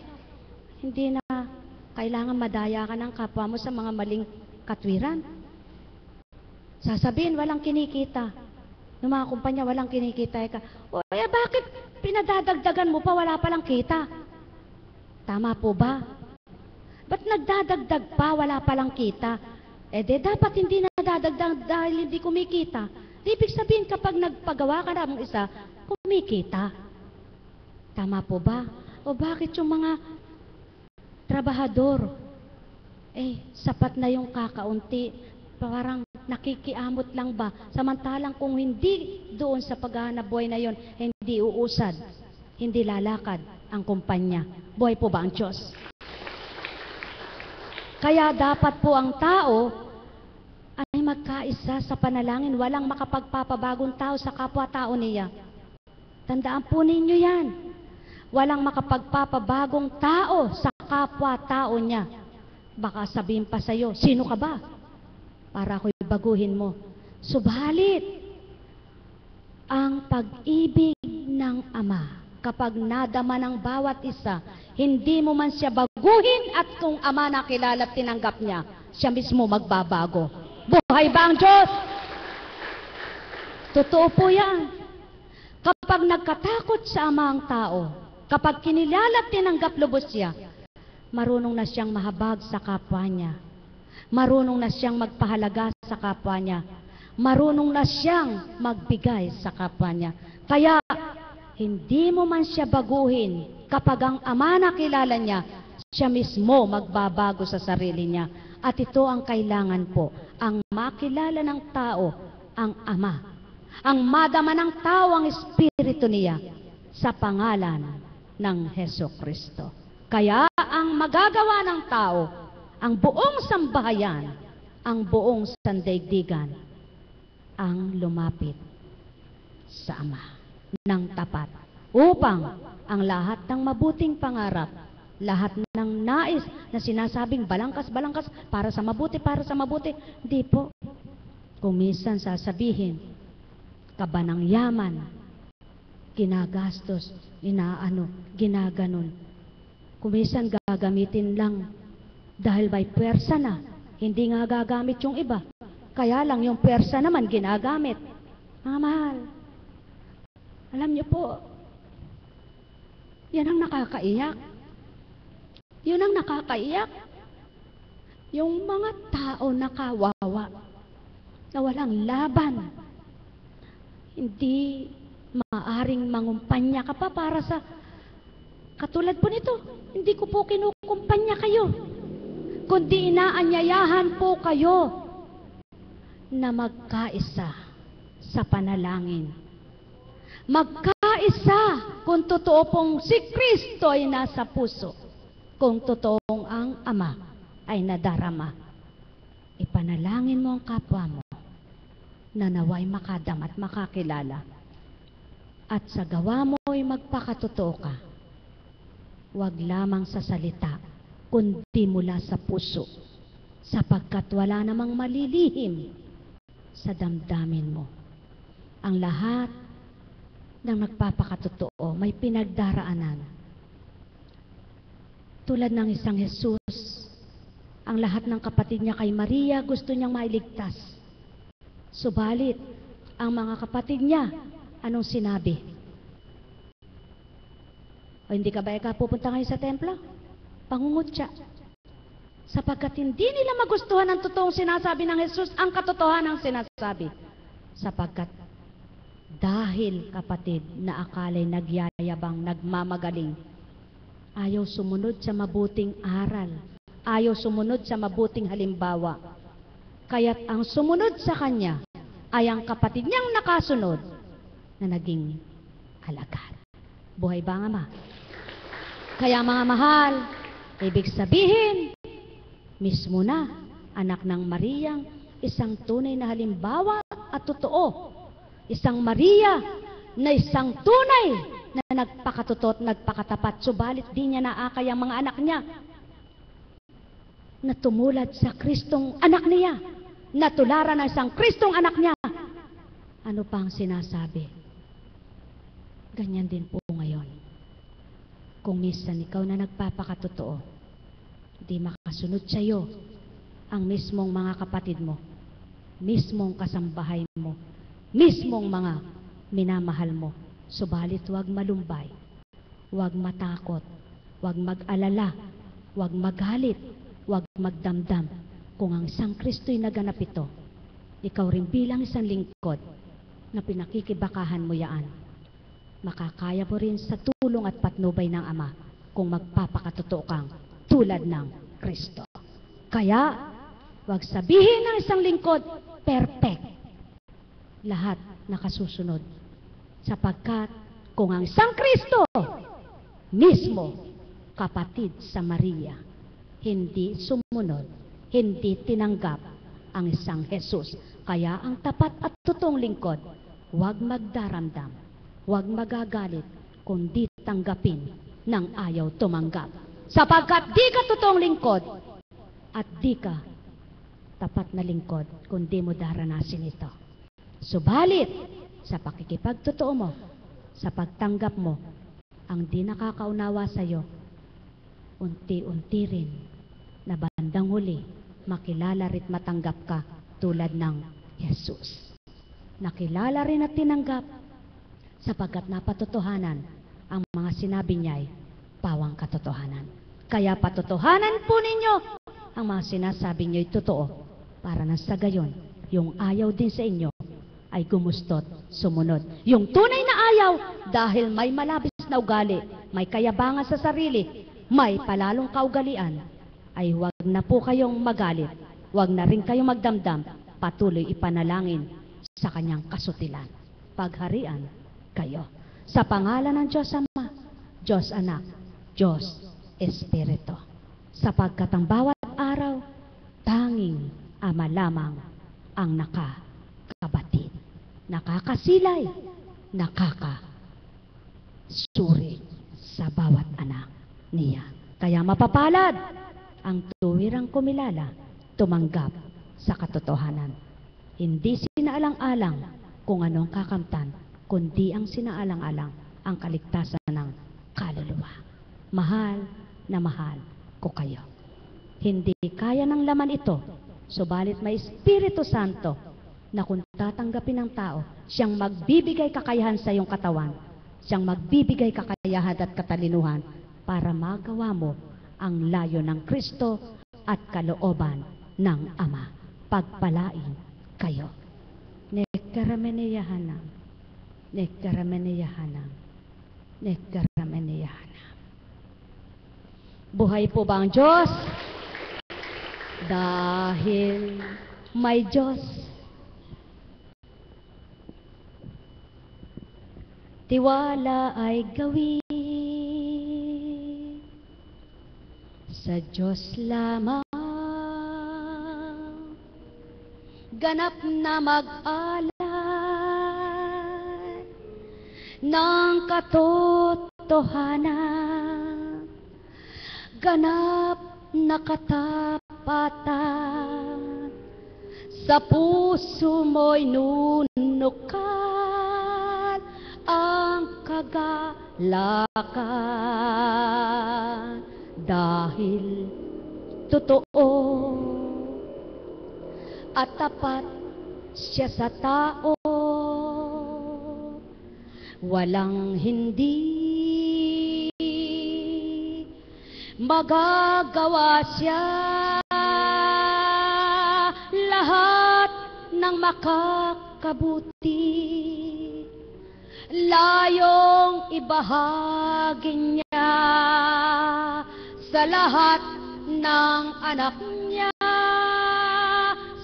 hindi na kailangan madaya ka ng kapwa mo sa mga maling katwiran. Sasabihin, walang kinikita. Yung mga kumpanya, walang kinikita. O bakit pinadadagdagan mo pa, wala palang kita? Tama po ba? Ba't nagdadagdag pa, wala palang kita? Dapat hindi nadadagdag dahil hindi kumikita. Ibig sabihin, kapag nagpagawa ka ng isa, kumikita. Tama po ba? O bakit yung mga trabahador, sapat na yung kakaunti, parang nakikiamot lang ba? Samantalang kung hindi doon sa paghahanap buhay na yon, hindi uusad, hindi lalakad ang kumpanya. Buhay po ba ang Diyos? Kaya dapat po ang tao ay magkaisa sa panalangin. Walang makapagpapabagong tao sa kapwa-tao niya. Tandaan po ninyo yan. Walang makapagpapabagong tao sa kapwa-tao niya. Baka sabihin pa sa'yo, sino ka ba? Para ako'y baguhin mo. Subalit, ang pag-ibig ng Ama, kapag nadama ng bawat isa, hindi mo man siya baguhin at kung Ama nakilala at tinanggap niya, siya mismo magbabago. Buhay ba ang Diyos? Totoo po yan. Kapag nagkatakot sa Ama ang tao, kapag kinilala at tinanggap lubos siya, marunong na siyang mahabag sa kapwa niya. Marunong na siyang magpahalaga sa kapwa niya. Marunong na siyang magbigay sa kapwa niya. Kaya, hindi mo man siya baguhin, kapag ang Ama nakilala niya, siya mismo magbabago sa sarili niya. At ito ang kailangan po, ang makilala ng tao, ang Ama. Ang madama ng tao, ang Espiritu niya, sa pangalan ng Hesukristo. Kaya ang magagawa ng tao, ang buong sambahayan, ang buong sandaigdigan, ang lumapit sa Ama ng tapat, upang ang lahat ng mabuting pangarap, lahat ng nais na sinasabing balangkas-balangkas para sa mabuti, hindi po. Kung minsan sasabihin, kaba ng yaman, ginagastos, ginaganon. Kung minsan gagamitin lang dahil may pwersa na, hindi nga gagamit yung iba. Kaya lang yung pwersa naman ginagamit. Mga mahal, alam niyo po, yan ang nakakaiyak. Yun ang nakakaiyak. Yung mga tao na kawawa, na walang laban, hindi maaring mangumpanya ka pa para sa katulad po nito. Hindi ko po kinukumpanya kayo, kundi inaanyayahan po kayo na magkaisa sa panalangin. Magkaisa kung totoo pong si Kristo ay nasa puso. Kung totoong ang Ama ay nadarama, ipanalangin mo ang kapwa mo na naway makadama at makakilala. At sa gawa mo ay magpakatotoo ka. Huwag lamang sa salita, kundi mula sa puso, sapagkat wala namang malilihim sa damdamin mo. Ang lahat ng nagpapakatotoo may pinagdaraanan. Tulad ng isang Jesus, ang lahat ng kapatid niya kay Maria gusto niyang mailigtas. Subalit, ang mga kapatid niya, anong sinabi? O hindi ka ba pupunta ngayon sa templo? Pangungutya. Sapagkat hindi nila magustuhan ang totoong sinasabi ng Jesus, ang katotohanan ng sinasabi. Sapagkat dahil kapatid na akala'y nagyayabang, nagmamagaling, ayaw sumunod sa mabuting aral, ayaw sumunod sa mabuting halimbawa, Kaya't ang sumunod sa kanya ay ang kapatid niyang nakasunod na naging alagad. Buhay ba ang Ama? Kaya mga mahal, ibig sabihin, mismo na anak ng Mariyang isang tunay na halimbawa at totoo. Isang Maria na isang tunay na nagpakatotoo at nagpakatapat, subalit di niya naakay ang mga anak niya na tumulad sa Kristong anak niya, natularan ng isang Kristong anak niya. Ano pa ang sinasabi? Ganyan din po ngayon. Kung minsan ikaw na nagpapakatotoo, di makasunod sa iyo ang mismong mga kapatid mo, mismong kasambahay mo, mismong mga minamahal mo. Subalit huwag malumbay, huwag matakot, huwag mag-alala, huwag magalit, huwag magdamdam. Kung ang isang Kristo'y naganap ito, ikaw rin bilang isang lingkod na pinakikibakahan mo yaan. Makakaya mo rin sa tulong at patnubay ng Ama kung magpapakatotoo kang tulad ng Kristo. Kaya, huwag sabihin ng isang lingkod, perfect. Lahat nakasusunod. Sapagkat kung ang isang Kristo, mismo kapatid sa Maria, hindi sumunod, hindi tinanggap ang isang Jesus. Kaya ang tapat at totoong lingkod, huwag magdaramdam, huwag magagalit, kundi tanggapin ng ayaw tumanggap. Sapagkat di ka totoong lingkod at di ka tapat na lingkod kung di mo daranasin ito. Subalit, sa pakikipagtotoo mo, sa pagtanggap mo, ang di nakakaunawa sa iyo, unti-unti rin na bandang huli, makilala rin matanggap ka tulad ng Jesus. Nakilala rin at tinanggap sapagkat napatotohanan ang mga sinabi niya ay pawang katotohanan. Kaya patotohanan po ninyo ang mga sinasabi niyo ay totoo para na sa gayon, yung ayaw din sa inyo ay gumustot, sumunod. Yung tunay na ayaw dahil may malabis na ugali, may kayabangan sa sarili, may palalong kaugalian, ay huwag na po kayong magalit, huwag na rin kayong magdamdam, patuloy ipanalangin sa kanyang kasutilan. Pagharian kayo. Sa pangalan ng Diyos Ama, Diyos Anak, Diyos Espiritu. Sapagkat ang bawat araw, tanging Ama lamang ang nakakabatid, nakakasilay, nakakasuri sa bawat anak niya. Kaya mapapalad ang tuwirang kumilala, tumanggap sa katotohanan. Hindi sinaalang-alang kung anong kakamtan, kundi ang sinaalang-alang ang kaligtasan ng kaluluwa. Mahal na mahal ko kayo. Hindi kaya ng laman ito, subalit may Espiritu Santo na kung tatanggapin ng tao, siyang magbibigay kakayahan sa iyong katawan, siyang magbibigay kakayahan at katalinuhan para magawa mo ang layo ng Kristo at kalooban ng Ama. Pagpalain kayo. Nekkarameneyahanam, nekkarameneyahanam, nekkarameneyahanam. Buhay po ba ang Diyos? Dahil may Diyos. Tiwala ay gawin sa Diyos lamang. Ganap na mag-alay ng katotohanan. Ganap na katapatan sa puso mo'y nunukan ang kagalakan dahil totoo at tapat siya sa tao, walang hindi magagawa siya. Lahat ng makakabuti layong ibahagi niya sa lahat ng anak niya,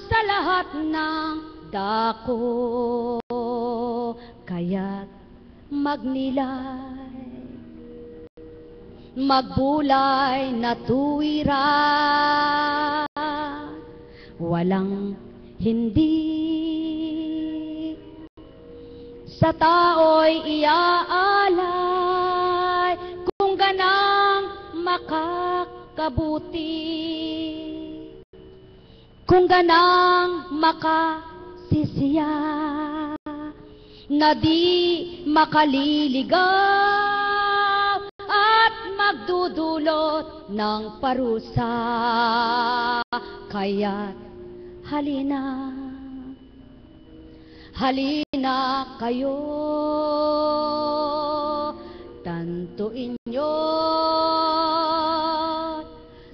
sa lahat lahat ng dako, kaya't magnilay, magbulay na tuwira, walang hindi sa tao'y iaalay, kung ganang makakabuti, kung ganang makasisiya, na di makaliligaw at magdudulot ng parusa. Kaya't halina, halina kayo, tantuin nyo,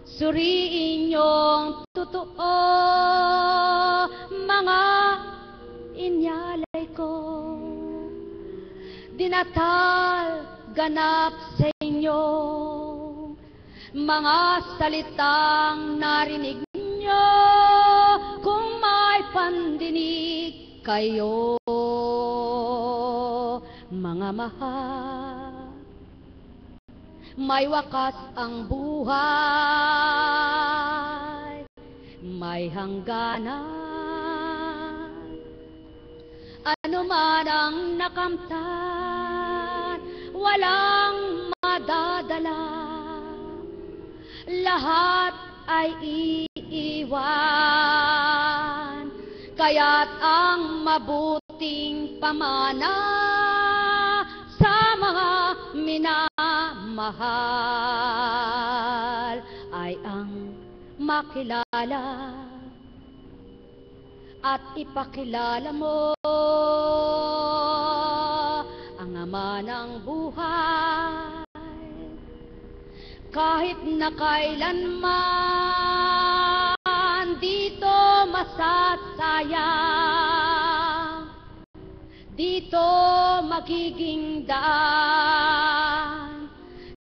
suriin nyong totoo, mga inyalay ko, dinatal ganap sa inyo, mga salitang narinig nyo, kung may pandinig kayo, mga mahal. May wakas ang buhay, may hangganan, ano man ang nakamtan, walang madadala, lahat ay iiwan, kaya't ang mabuting pamana sa mga minamahal ay ang makilala at ipakilala mo ang Ama ng buhay, kahit na kailanman dito masasayang, dito magiging daan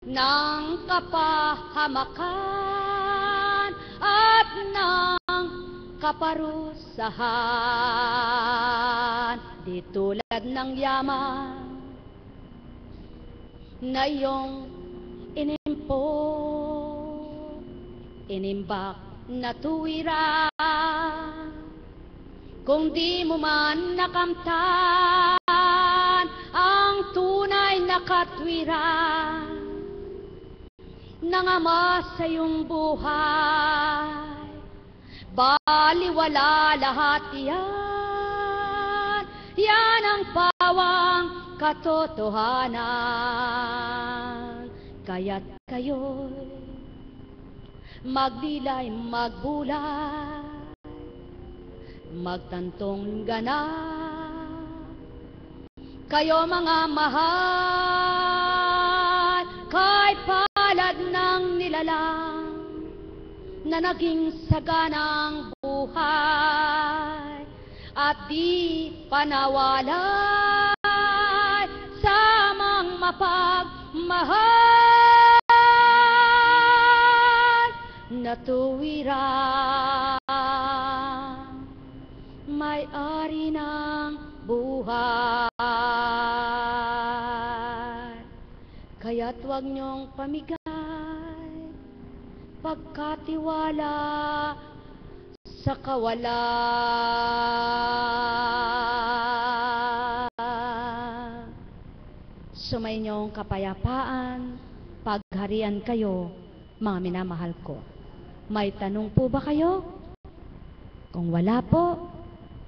ng kapahamakan at ng kaparusahan, di tulad ng yaman na iyong inimbak na tuwira, kung di mo man nakamtan ang tunay na katwiran ng Ama sa iyong buhay, baliwala lahat yan, yan ang pawang katotohanan. Kaya't kayo'y magdilay, magbulay, magtantong ganap, kayo mga mahal, kay palad ng nilalang na naging saganang buhay at di panawalay sa amang mapagmahal na tuwirang may-ari ng buhay. Kaya't huwag niyong pamigay, pagkatiwala sa kawalan. Sumayinyong kapayapaan, pagharian kayo, mga minamahal ko. May tanong po ba kayo? Kung wala po,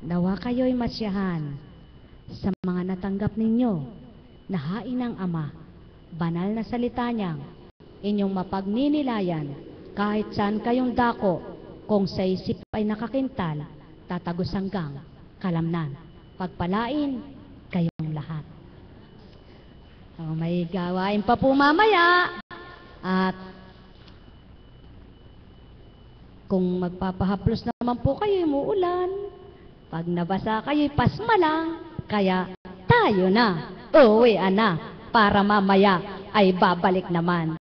nawa kayo'y masyahan sa mga natanggap ninyo na hain ng Ama, banal na salita niyang inyong mapagninilayan kahit saan kayong dako, kung sa isip ay nakakintal, tatagos hanggang kalamnan. Pagpalain kayong lahat. May gawain pa po mamaya. At kung magpapahaplos naman po kayo, umuulan. Pag nabasa kayo, pasma lang. Kaya tayo na, uwian na, para mamaya ay babalik naman